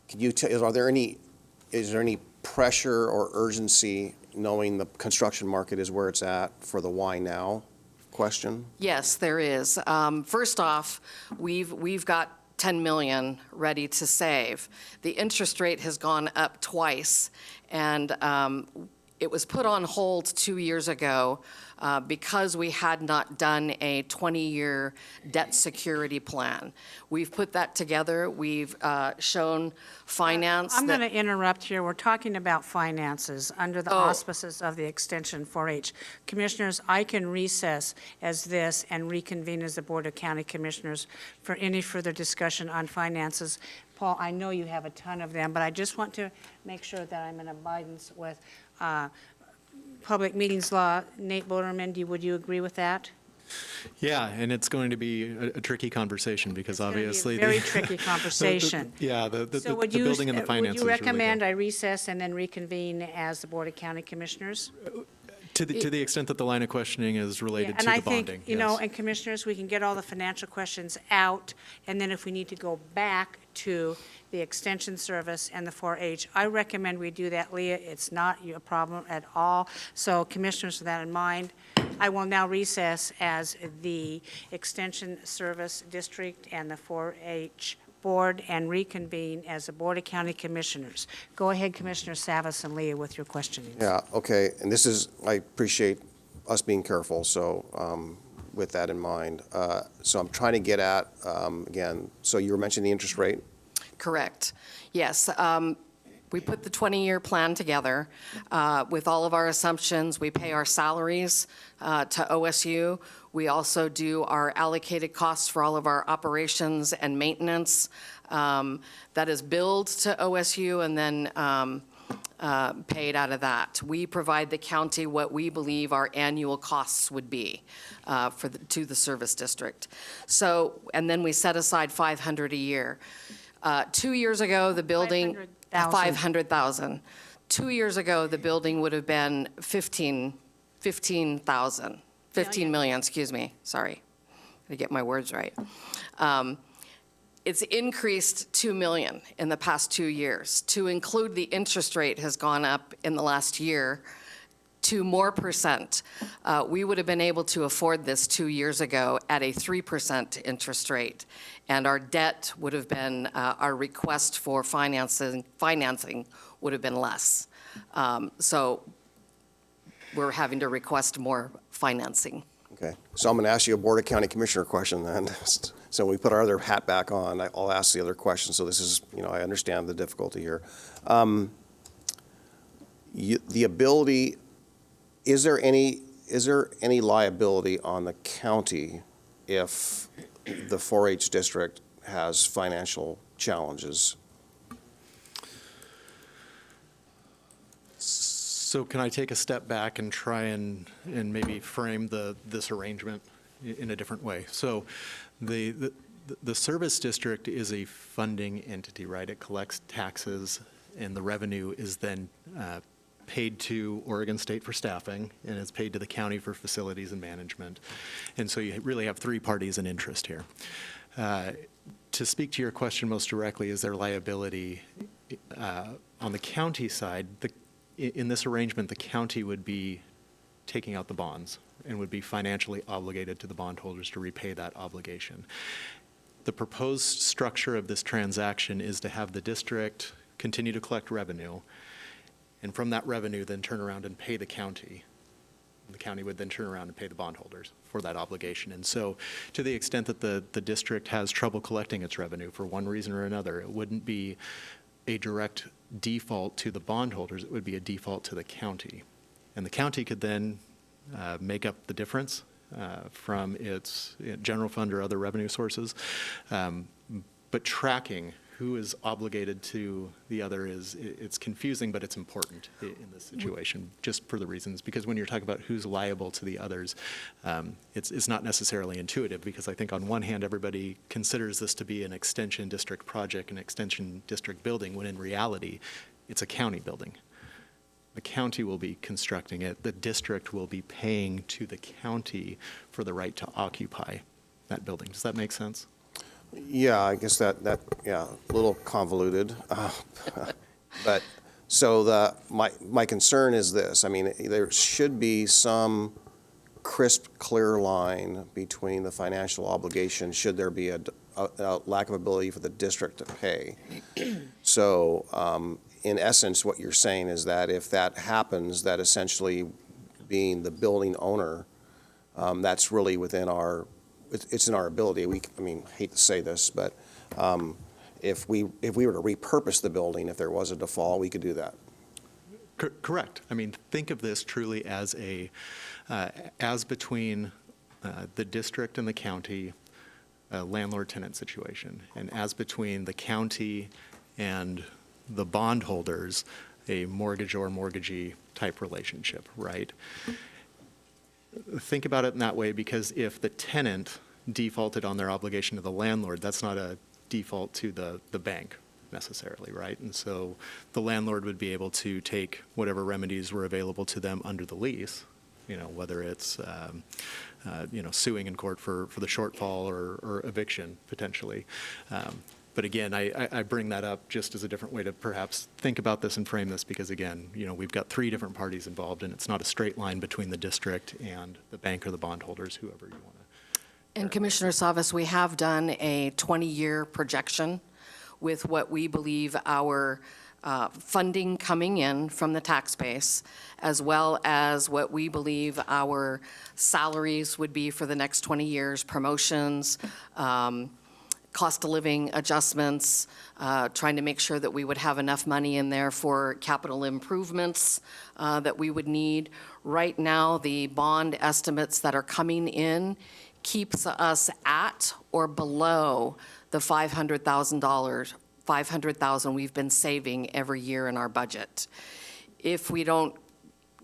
E: can you tell, is there any pressure or urgency knowing the construction market is where it's at for the why now question?
J: Yes, there is. First off, we've got 10 million ready to save. The interest rate has gone up twice, and it was put on hold 2 years ago because we had not done a 20-year debt security plan. We've put that together. We've shown finance.
A: I'm
J: that-
A: going to interrupt here. We're talking about finances under the auspices of the Extension 4-H. Commissioners, I can recess as this and reconvene as the Board of County Commissioners for any further discussion on finances. Paul, I know you have a ton of them, but I just want to make sure that I'm in abidance with public meetings law. Nate Boderman, would you agree with that?
K: Yeah, and it's going to be a tricky conversation because obviously.
A: It's going to be a very tricky conversation.
K: The
A: So would
K: building and the finances.
A: Would you
K: really go.
A: recommend I recess and then reconvene as the Board of County Commissioners?
K: To the extent that the line of questioning is related to
A: And
K: the
A: I
K: bonding,
A: think, you know,
K: yes.
A: and Commissioners, we can get all the financial questions out, and then if we need to go back to the Extension Service and the 4-H, I recommend we do that, Leah. It's not a problem at all. So Commissioners, with that in mind, I will now recess as the Extension Service District and the 4-H Board and reconvene as the Board of County Commissioners. Go ahead, Commissioner Savas and Leah, with your questioning.
E: Yeah, okay, and this is, I appreciate us being careful, so with that in mind. So I'm trying to get at, again, so you were mentioning the interest rate.
J: Correct. Yes. We put the 20-year plan together with all of our assumptions. We pay our salaries to OSU. We also do our allocated costs for all of our operations and maintenance that is billed to OSU and then paid out of that. We provide the county what we believe our annual costs would be to the service district. So, and then we set aside $500 a year. 2 years ago, the building, 500,000. 2 years ago, the building would have been 15 million, excuse me, sorry. To get my words right. It's increased 2 million in the past 2 years. To include the interest rate has gone up in the last year 2 more percent. We would have been able to afford this 2 years ago at a 3% interest rate. And our debt would have been, our request for financing would have been less. So we're having to request more financing.
E: Okay, so I'm going to ask you a Board of County Commissioner question then. So we put our other hat back on, I'll ask the other question. So this is, you know, I understand the difficulty here. The ability, is there any liability on the county if the 4-H district has financial challenges?
K: So can I take a step back and try and maybe frame this arrangement in a different way? So the service district is a funding entity, right? It collects taxes, and the revenue is then paid to Oregon State for staffing, and it's paid to the county for facilities and management. And so you really have 3 parties in interest here. To speak to your question most directly, is there liability on the county side? In this arrangement, the county would be taking out the bonds and would be financially obligated to the bondholders to repay that obligation. The proposed structure of this transaction is to have the district continue to collect revenue, and from that revenue then turn around and pay the county. The county would then turn around and pay the bondholders for that obligation. And so to the extent that the district has trouble collecting its revenue for one reason or another, it wouldn't be a direct default to the bondholders, it would be a default to the county. And the county could then make up the difference from its general fund or other revenue sources. But tracking who is obligated to the other it's confusing, but it's important in this situation, just for the reasons, because when you're talking about who's liable to the others, it's not necessarily intuitive, because I think on one hand, everybody considers this to be an extension district project, an extension district building, when in reality, it's a county building. The county will be constructing it. The district will be paying to the county for the right to occupy that building. Does that make sense?
E: Yeah, I guess that yeah, a little convoluted. But so my concern is this. I mean, there should be some crisp, clear line between the financial obligation, should there be a lack of ability for the district to pay. So, in essence, what you're saying is that if that happens, that essentially being the building owner, that's really within our, it's in our ability. I mean, hate to say this, but if we were to repurpose the building, if there was a default, we could do that.
K: Correct. I mean, think of this truly as as between the district and the county, a landlord-tenant situation, and as between the county and the bondholders, a mortgage or mortgagee type relationship, right? Think about it in that way, because if the tenant defaulted on their obligation to the landlord, that's not a default to the bank necessarily, right? And so the landlord would be able to take whatever remedies were available to them under the lease, whether it's, suing in court for the shortfall or eviction potentially. But again, I bring that up just as a different way to perhaps think about this and frame this, because again, we've got three different parties involved, and it's not a straight line between the district and the bank or the bondholders, whoever you want to.
J: And Commissioner Savas, we have done a 20-year projection with what we believe our funding coming in from the tax base, as well as what we believe our salaries would be for the next 20 years, promotions, cost of living adjustments, trying to make sure that we would have enough money in there for capital improvements that we would need. Right now, the bond estimates that are coming in keeps us at or below the $500,000 we've been saving every year in our budget. If we don't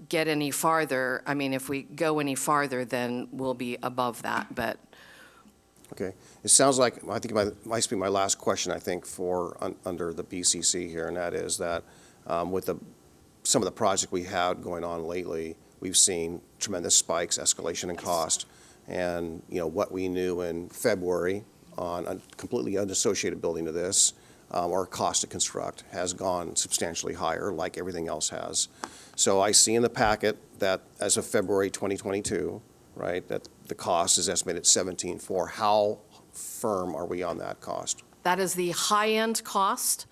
J: get any farther, if we go any farther, then we'll be above that, but.
E: Okay. It sounds like, I think it might be my last question, I think, under the BCC here, and that is that with some of the projects we had going on lately, we've seen tremendous spikes, escalation in cost, and what we knew in February on a completely unassociated building to this, our cost to construct has gone substantially higher, like everything else has. So I see in the packet that as of February 2022, right, that the cost is estimated at $17.4. How firm are we on that cost?
J: That is the high-end cost.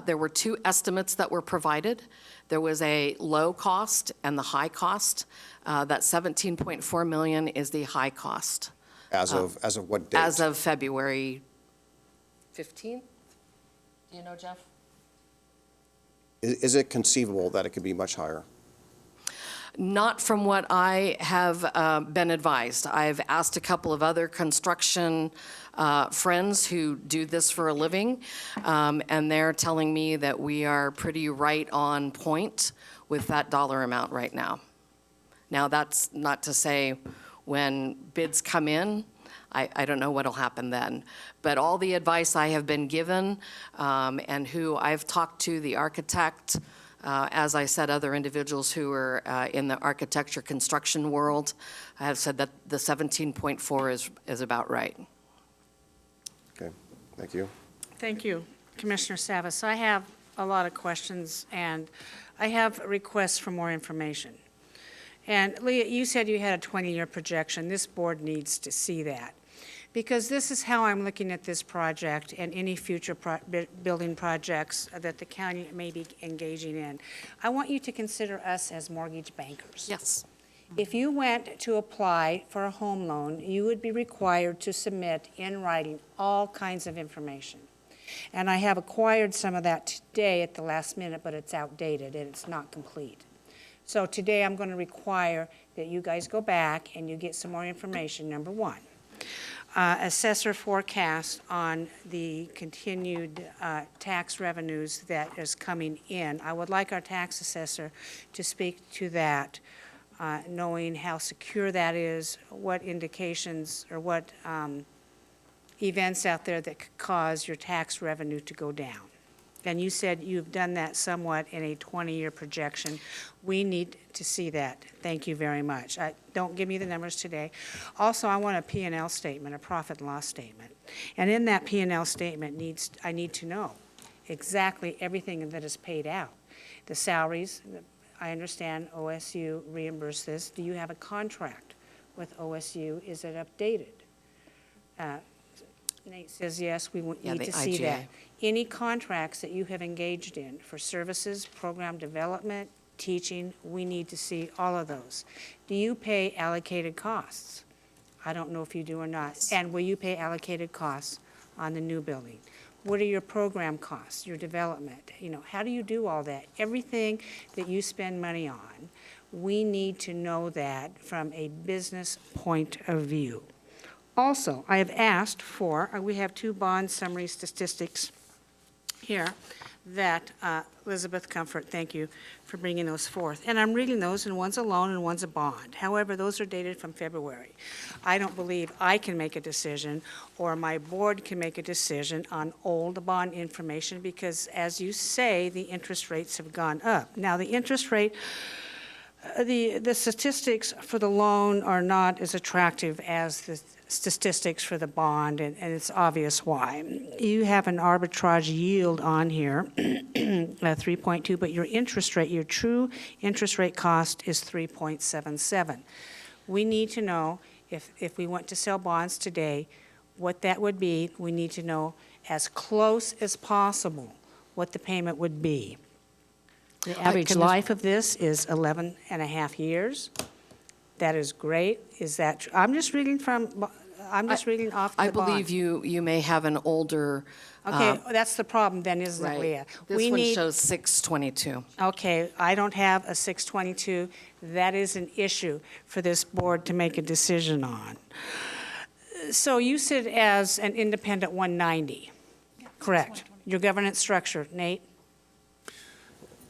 J: There were two estimates that were provided. There was a low cost and the high cost. That $17.4 million is the high cost.
E: As of what date?
J: As of February 15th? Do you know, Jeff?
E: Is it conceivable that it could be much higher?
J: Not from what I have been advised. I've asked a couple of other construction friends who do this for a living, and they're telling me that we are pretty right on point with that dollar amount right now. Now, that's not to say when bids come in, I don't know what'll happen then. But all the advice I have been given and who I've talked to, the architect, as I said, other individuals who are in the architecture construction world have said that the 17.4 is about right.
E: Okay, thank you.
A: Thank you, Commissioner Savas. I have a lot of questions, and I have requests for more information. And Leah, you said you had a 20-year projection. This board needs to see that, because this is how I'm looking at this project and any future building projects that the county may be engaging in. I want you to consider us as mortgage bankers.
J: Yes.
A: If you went to apply for a home loan, you would be required to submit in writing all kinds of information. And I have acquired some of that today at the last minute, but it's outdated and it's not complete. So today I'm going to require that you guys go back and you get some more information. Number one, assessor forecast on the continued tax revenues that is coming in. I would like our tax assessor to speak to that, knowing how secure that is, what indications or what events out there that could cause your tax revenue to go down. And you said you've done that somewhat in a 20-year projection. We need to see that. Thank you very much. Don't give me the numbers today. Also, I want a P&L statement, a profit and loss statement. And in that P&L statement, I need to know exactly everything that is paid out. The salaries, I understand OSU reimbursed this. Do you have a contract with OSU? Is it updated? Nate says yes, we
J: Yeah,
A: need
J: the
A: to see that.
J: IGA.
A: Any contracts that you have engaged in for services, program development, teaching, we need to see all of those. Do you pay allocated costs? I don't know if you do or not. And will you pay allocated costs on the new building? What are your program costs, your development? You know, how do you do all that? Everything that you spend money on, we need to know that from a business point of view. Also, I have asked for, we have 2 bond summary statistics here that Elizabeth Comfort, thank you for bringing those forth. And I'm reading those, and one's a loan and one's a bond. However, those are dated from February. I don't believe I can make a decision or my board can make a decision on old bond information because, as you say, the interest rates have gone up. Now, the interest rate, the statistics for the loan are not as attractive as the statistics for the bond, and it's obvious why. You have an arbitrage yield on here, 3.2, but your interest rate, your true interest rate cost is 3.77. We need to know if we want to sell bonds today, what that would be. We need to know as close as possible what the payment would be. The average life of this is 11 and a half years. That is great. Is that true? I'm just reading off the
J: I
A: bond.
J: believe you may have an older.
A: Okay, that's the problem then, isn't it,
J: Right.
A: Leah?
J: This
A: We
J: one
A: need-
J: shows 622.
A: Okay, I don't have a 622. That is an issue for this board to make a decision on. So you sit as an independent 190, correct? Your governance structure, Nate?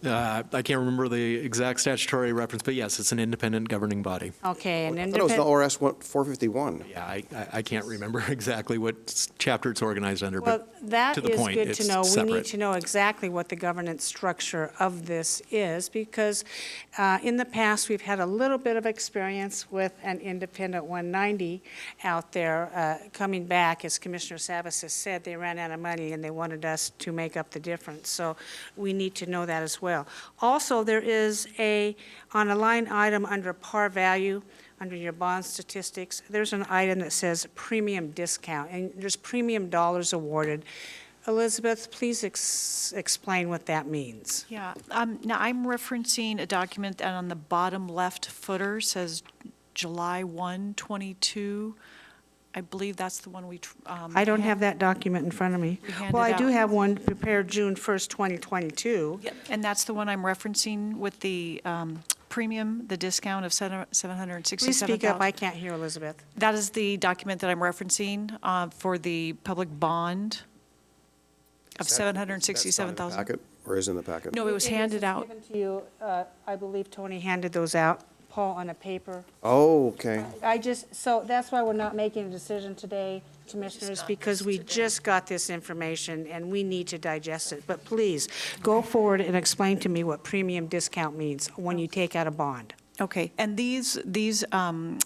K: I can't remember the exact statutory reference, but yes, it's an independent governing body.
A: Okay, an
E: I thought it was the
A: independent.
E: ORS 451.
K: Yeah, I can't remember exactly what chapter it's organized under,
A: Well,
K: but
A: that
K: to the
A: is
K: point,
A: good
K: it's
A: to know. We need
K: separate.
A: to know exactly what the governance structure of this is, because in the past, we've had a little bit of experience with an independent 190 out there coming back. As Commissioner Savas has said, they ran out of money and they wanted us to make up the difference. So we need to know that as well. Also, there is on a line item under par value, under your bond statistics, there's an item that says premium discount, and there's premium dollars awarded. Elizabeth, please explain what that means.
C: Yeah, now I'm referencing a document that on the bottom left footer says July 1, 22. I believe that's the one we.
A: I don't have that document in front of me.
C: We handed
A: Well, I do
C: out.
A: have one prepared June 1st, 2022.
C: Yep, and that's the one I'm referencing with the premium, the discount of $767,000.
A: Please speak up, I can't hear Elizabeth.
C: That is the document that I'm referencing for the public bond of
E: That's not in the
C: $767,000.
E: packet, or is in the packet?
C: No, it was handed out.
A: Given to you, I believe Tony handed those out, Paul, on a paper.
E: Oh, okay.
A: So that's why we're not making a decision today, Commissioners, because we just got this information and we need to digest it. But please, go forward and explain to me what premium discount means when you take out a bond.
C: Okay, and these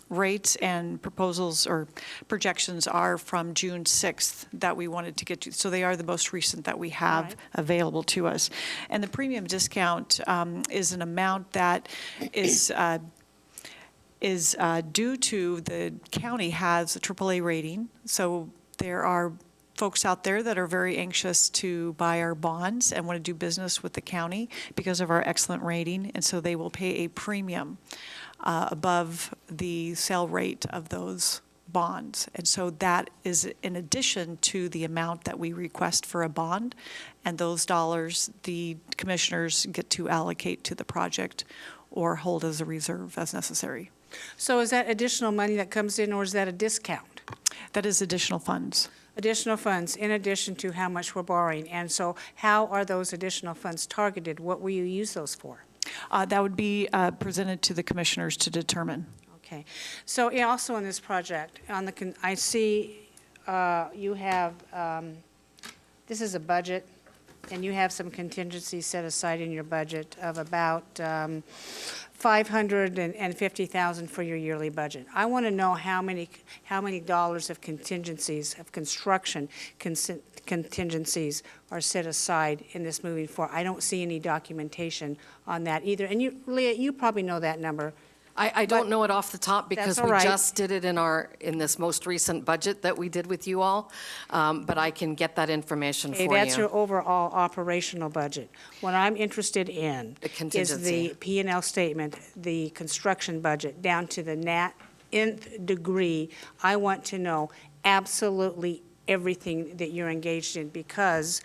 C: rates and proposals or projections are from June 6th that we wanted to get to, so they are the most recent that we have
A: Right.
C: available to us. And the premium discount is an amount that is due to the county has a AAA rating, so there are folks out there that are very anxious to buy our bonds and want to do business with the county because of our excellent rating, and so they will pay a premium above the sale rate of those bonds. And so that is in addition to the amount that we request for a bond, and those dollars the commissioners get to allocate to the project or hold as a reserve as necessary.
A: So is that additional money that comes in, or is that a discount?
C: That is additional funds.
A: Additional funds in addition to how much we're borrowing. And so how are those additional funds targeted? What will you use those for?
C: That would be presented to the commissioners to determine.
A: Okay. So also in this project, I see you have, this is a budget, and you have some contingency set aside in your budget of about $550,000 for your yearly budget. I want to know how many dollars of contingencies, of construction contingencies are set aside in this moving forward. I don't see any documentation on that either. And you, Leah, you probably know that number.
J: I don't know it off the top because
A: That's all
J: we
A: right.
J: just did it in this most recent budget that we did with you all, but I can get that information for
A: Okay,
J: you.
A: that's your overall operational budget. What I'm interested in
J: The
A: is
J: contingency.
A: the P and L statement, the construction budget, down to the nth degree. I want to know absolutely everything that you're engaged in because,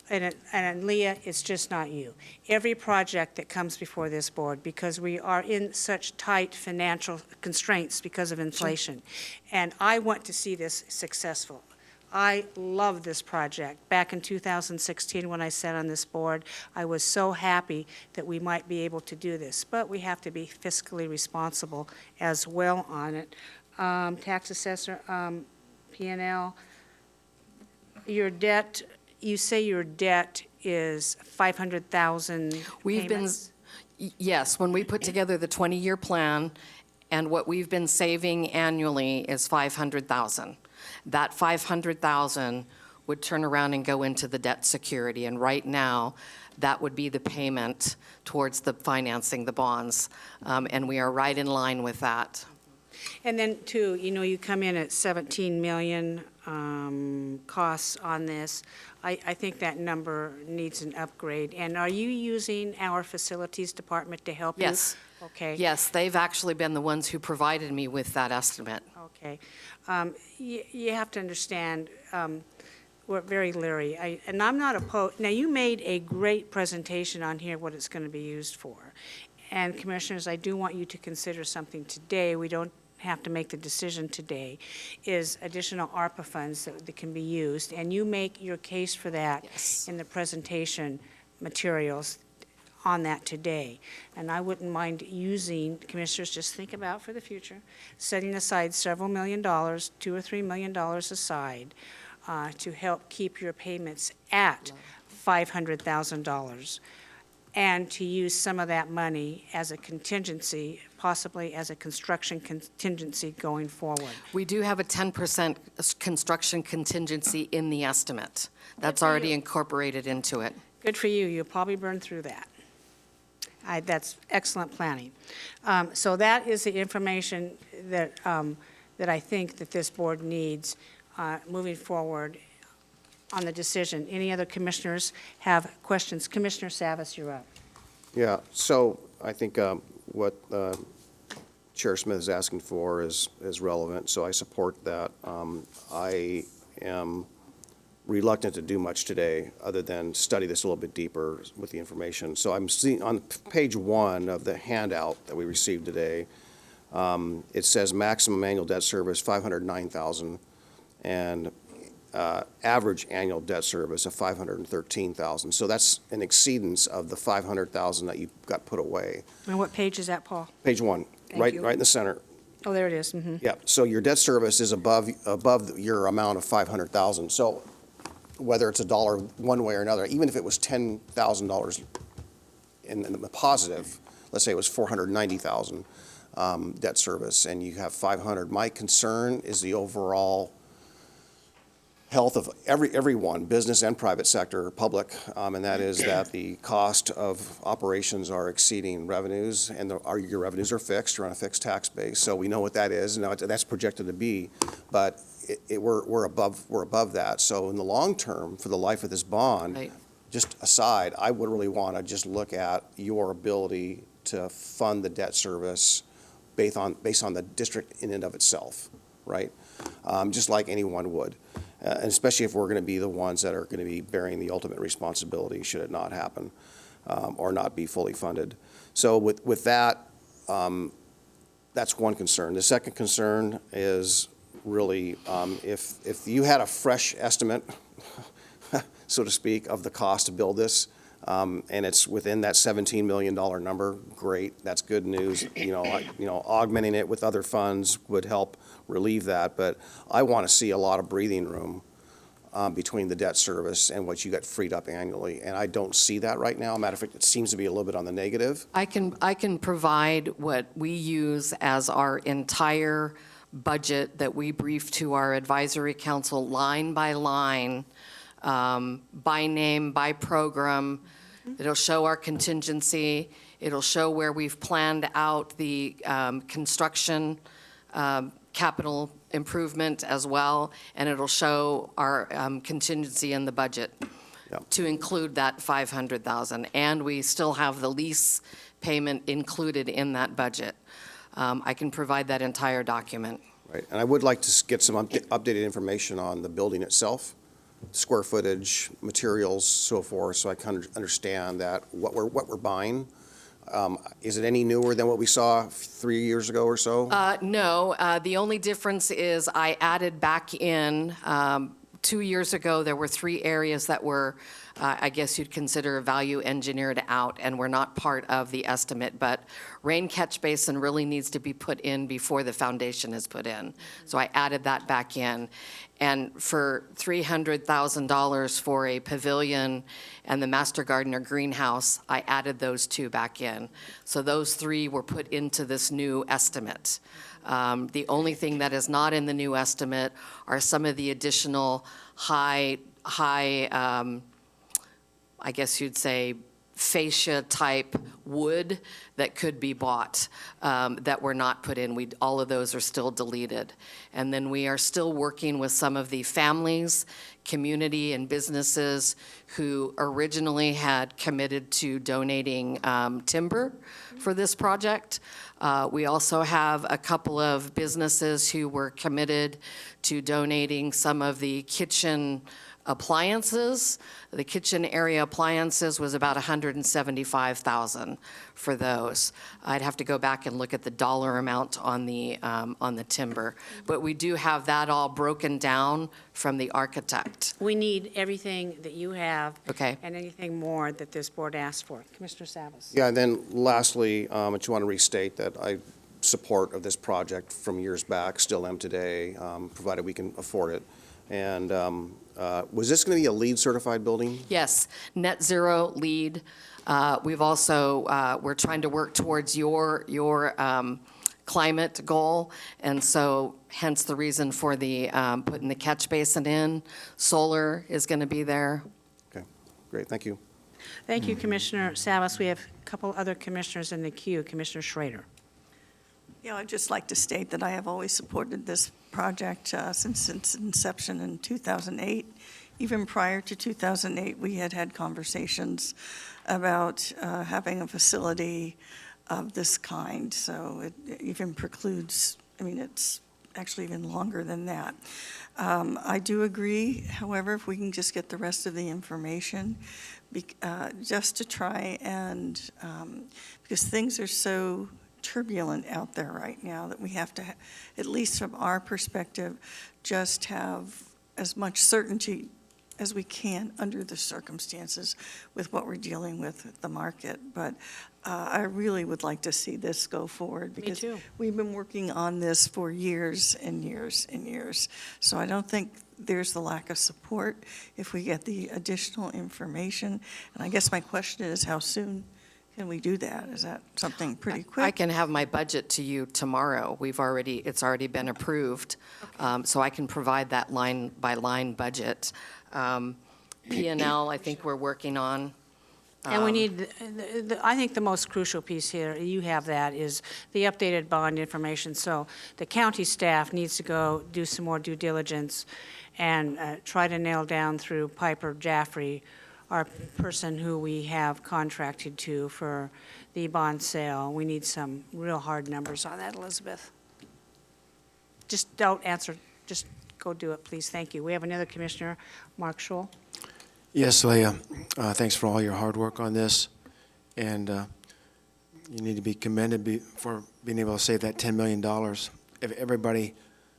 A: and Leah, it's just not you. Every project that comes before this board, because we are in such tight financial constraints because of inflation, and I want to see this successful. I love this project. Back in 2016, when I sat on this board, I was so happy that we might be able to do this, but we have to be fiscally responsible as well on it. Tax assessor, P&L, your debt, you say your debt is 500,000
J: We've been,
A: payments?
J: yes, when we put together the 20-year plan, and what we've been saving annually is 500,000. That 500,000 would turn around and go into the debt security, and right now, that would be the payment towards the financing the bonds, and we are right in line with that.
A: And then, too, you come in at 17 million costs on this. I think that number needs an upgrade. And are you using our facilities department to help you?
J: Yes.
A: Okay.
J: Yes, they've actually been the ones who provided me with that estimate.
A: Okay. You have to understand, we're very leery. And I'm not opposed. Now, you made a great presentation on here, what it's going to be used for. And Commissioners, I do want you to consider something today. We don't have to make the decision today, is additional ARPA funds that can be used. And you make your case for that
J: Yes.
A: in the presentation materials on that today. And I wouldn't mind using, Commissioners, just think about for the future, setting aside several $1 million, $2 or $3 million aside to help keep your payments at $500,000, and to use some of that money as a contingency, possibly as a construction contingency going forward.
J: We do have a 10% construction contingency in the estimate. That's
A: for
J: already
A: you.
J: incorporated into it.
A: Good for you. You'll probably burn through that. That's excellent planning. So that is the information that I think that this board needs moving forward on the decision. Any other commissioners have questions? Commissioner Savas, you're up.
E: Yeah, so I think what Chair Smith is asking for is relevant, so I support that. I am reluctant to do much today, other than study this a little bit deeper with the information. So I'm seeing on page 1 of the handout that we received today, it says maximum annual debt service, $509,000, and average annual debt service of $513,000. So that's an exceedance of the $500,000 that you got put away.
A: And what page is that, Paul?
E: Page 1,
A: Thank
E: right
A: you.
E: in the center.
A: Oh, there it is. Mhm.
E: Yeah, so your debt service is above your amount of $500,000. So whether it's a dollar one way or another, even if it was $10,000 in the positive, let's say it was $490,000 debt service, and you have 500. My concern is the overall health of everyone, business and private sector, public, and that is that the cost of operations are exceeding revenues, and your revenues are fixed, you're on a fixed tax base, so we know what that is, now that's projected to be, but we're above that. So in the long term, for the life of this bond,
J: Right.
E: just aside, I would really want to just look at your ability to fund the debt service based on the district in and of itself, right? Just like anyone would. And especially if we're going to be the ones that are going to be bearing the ultimate responsibility should it not happen or not be fully funded. So with that, that's one concern. The second concern is really if you had a fresh estimate, so to speak, of the cost to build this, and it's within that $17 million number, great, that's good news. Augmenting it with other funds would help relieve that, but I want to see a lot of breathing room between the debt service and what you got freed up annually, and I don't see that right now. Matter of fact, it seems to be a little bit on the negative.
J: I can provide what we use as our entire budget that we brief to our advisory council line by line, by name, by program. It'll show our contingency. It'll show where we've planned out the construction capital improvement as well, and it'll show our contingency in the budget
E: Yep.
J: to include that 500,000. And we still have the lease payment included in that budget. I can provide that entire document.
E: Right, and I would like to get some updated information on the building itself, square footage, materials, so forth, so I can understand that, what we're buying. Is it any newer than what we saw 3 years ago or so?
J: No, the only difference is I added back in, 2 years ago, there were 3 areas that were, I guess you'd consider value engineered out and were not part of the estimate, but rain catch basin really needs to be put in before the foundation is put in. So I added that back in. And for $300,000 for a pavilion and the Master Gardener greenhouse, I added those 2 back in. So those 3 were put into this new estimate. The only thing that is not in the new estimate are some of the additional high, I guess you'd say, fascia-type wood that could be bought that were not put in. All of those are still deleted. And then we are still working with some of the families, community, and businesses who originally had committed to donating timber for this project. We also have a couple of businesses who were committed to donating some of the kitchen appliances. The kitchen area appliances was about $175,000 for those. I'd have to go back and look at the dollar amount on the timber. But we do have that all broken down from the architect.
A: We need everything that you have.
J: Okay.
A: And anything more that this board asked for. Commissioner Savas.
E: Yeah, and then lastly, I just want to restate that I support of this project from years back, still am today, provided we can afford it. And was this going to be a LEED certified building?
J: Yes, net zero LEED. We've also, we're trying to work towards your climate goal, and so hence the reason for the putting the catch basin in. Solar is going to be there.
E: Okay, great, thank you.
A: Thank you, Commissioner Savas. We have a couple other commissioners in the queue. Commissioner Schrader.
L: Yeah, I'd just like to state that I have always supported this project since its inception in 2008. Even prior to 2008, we had had conversations about having a facility of this kind. So it even precludes, I mean, it's actually even longer than that. I do agree, however, if we can just get the rest of the information, just to try and, because things are so turbulent out there right now that we have to, at least from our perspective, just have as much certainty as we can under the circumstances with what we're dealing with the market. But I really would like to see this go forward because
A: too.
L: we've been working on this for years and years and years. So I don't think there's the lack of support if we get the additional information. And I guess my question is, how soon can we do that? Is that something pretty quick?
J: I can have my budget to you tomorrow. It's already been approved, so I can provide that line-by-line budget. P&L, I think we're working on.
A: And we need, I think the most crucial piece here, you have that, is the updated bond information. So the county staff needs to go do some more due diligence and try to nail down through Piper Jaffray, our person who we have contracted to for the bond sale. We need some real hard numbers on that, Elizabeth. Just don't answer, just go do it, please. Thank you. We have another commissioner, Mark Scholl.
G: Yes, Leah, thanks for all your hard work on this, and you need to be commended for being able to save that $10 million. If everybody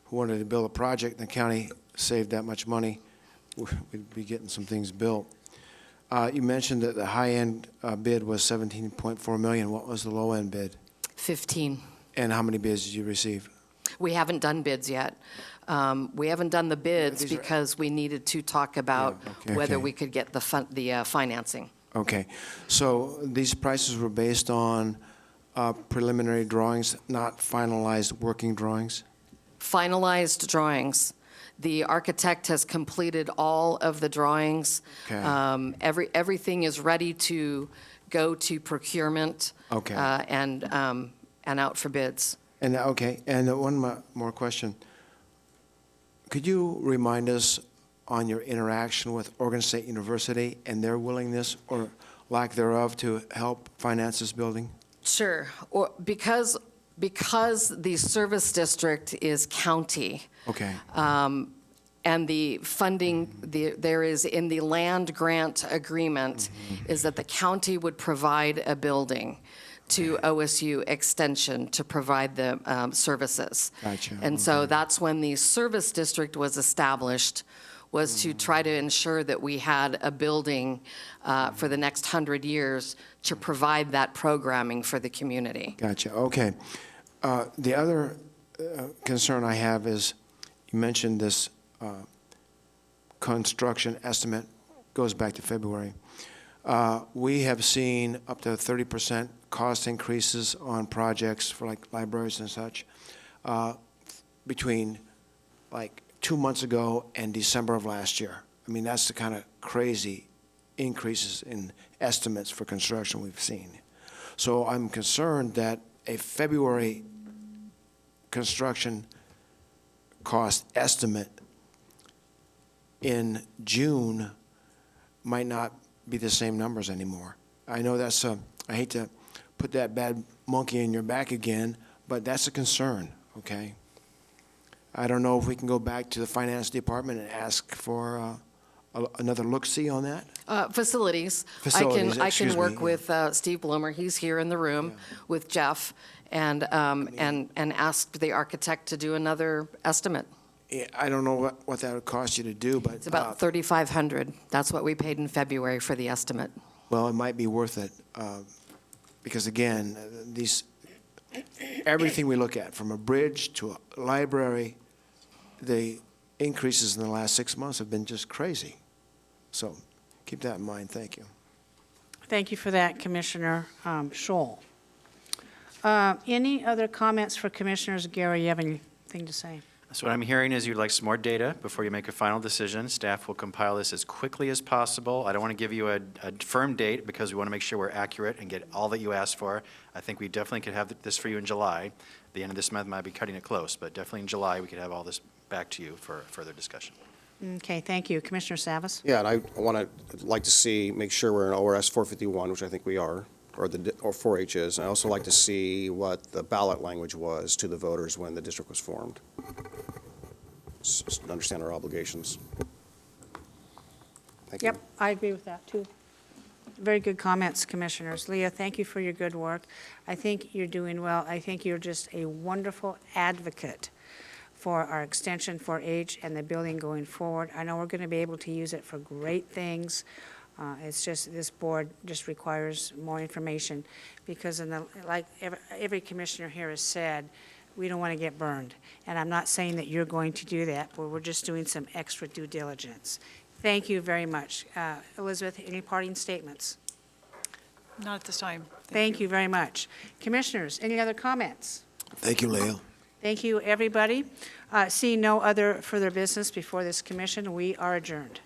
G: who wanted to build a project in the county saved that much money, we'd be getting some things built. You mentioned that the high-end bid was $17.4 million. What was the low-end bid?
J: 15.
G: And how many bids did you receive?
J: We haven't done bids yet. We haven't done the bids because we needed to talk about whether we could get the financing.
G: Okay. So these prices were based on preliminary drawings, not finalized working drawings?
J: Finalized drawings. The architect has completed all of the drawings.
G: Okay.
J: Everything is ready to go to procurement.
G: Okay.
J: And out for bids.
G: And, okay, and one more question. Could you remind us on your interaction with Oregon State University and their willingness or lack thereof to help finance this building?
J: Sure. Or because the service district is county,
G: Okay,
J: and the funding, there is in the land grant agreement, is that the county would provide a building to OSU Extension to provide the services.
G: Gotcha,
J: And so
G: okay.
J: that's when the service district was established, was to try to ensure that we had a building for the next 100 years to provide that programming for the community.
G: gotcha, okay. The other concern I have is, you mentioned this construction estimate goes back to February. We have seen up to 30% cost increases on projects for like libraries and such between like 2 months ago and December of last year. I mean, that's the kind of crazy increases in estimates for construction we've seen. So I'm concerned that a February construction cost estimate in June might not be the same numbers anymore. I know that's I hate to put that bad monkey in your back again, but that's a concern, okay? I don't know if we can go back to the finance department and ask for another look-see on that?
J: Facilities.
G: Facilities,
J: I
G: excuse
J: can work
G: me,
J: with Steve Bloomer, he's here in the room, with Jeff, and ask the architect to do another estimate.
G: Yeah, I don't know what that would cost you to do, but.
J: It's about $3,500. That's what we paid in February for the estimate.
G: Well, it might be worth it, because again, everything we look at, from a bridge to a library, the increases in the last 6 months have been just crazy. So keep that in mind. Thank you.
A: Thank you for that, Commissioner Scholl. Any other comments for Commissioners? Gary, you have anything to say?
B: So what I'm hearing is you'd like some more data before you make a final decision. Staff will compile this as quickly as possible. I don't want to give you a firm date because we want to make sure we're accurate and get all that you asked for. I think we definitely could have this for you in July. The end of this month might be cutting it close, but definitely in July, we could have all this back to you for further discussion.
A: Okay, thank you. Commissioner Savas?
E: Yeah, and I like to see, make sure we're in ORS 451, which I think we are, or 4H is. I also like to see what the ballot language was to the voters when the district was formed. Just understand our obligations. Thank you.
A: Yep, I agree with that, too. Very good comments, Commissioners. Leah, thank you for your good work. I think you're doing well. I think you're just a wonderful advocate for our extension 4H and the building going forward. I know we're going to be able to use it for great things. It's just, this board just requires more information because like every commissioner here has said, we don't want to get burned. And I'm not saying that you're going to do that, but we're just doing some extra due diligence. Thank you very much. Elizabeth, any parting statements?
C: Not at this time.
A: Thank you very much. Commissioners, any other comments?
G: Thank you, Leah.
A: Thank you, everybody. Seeing no other further business before this commission, we are adjourned.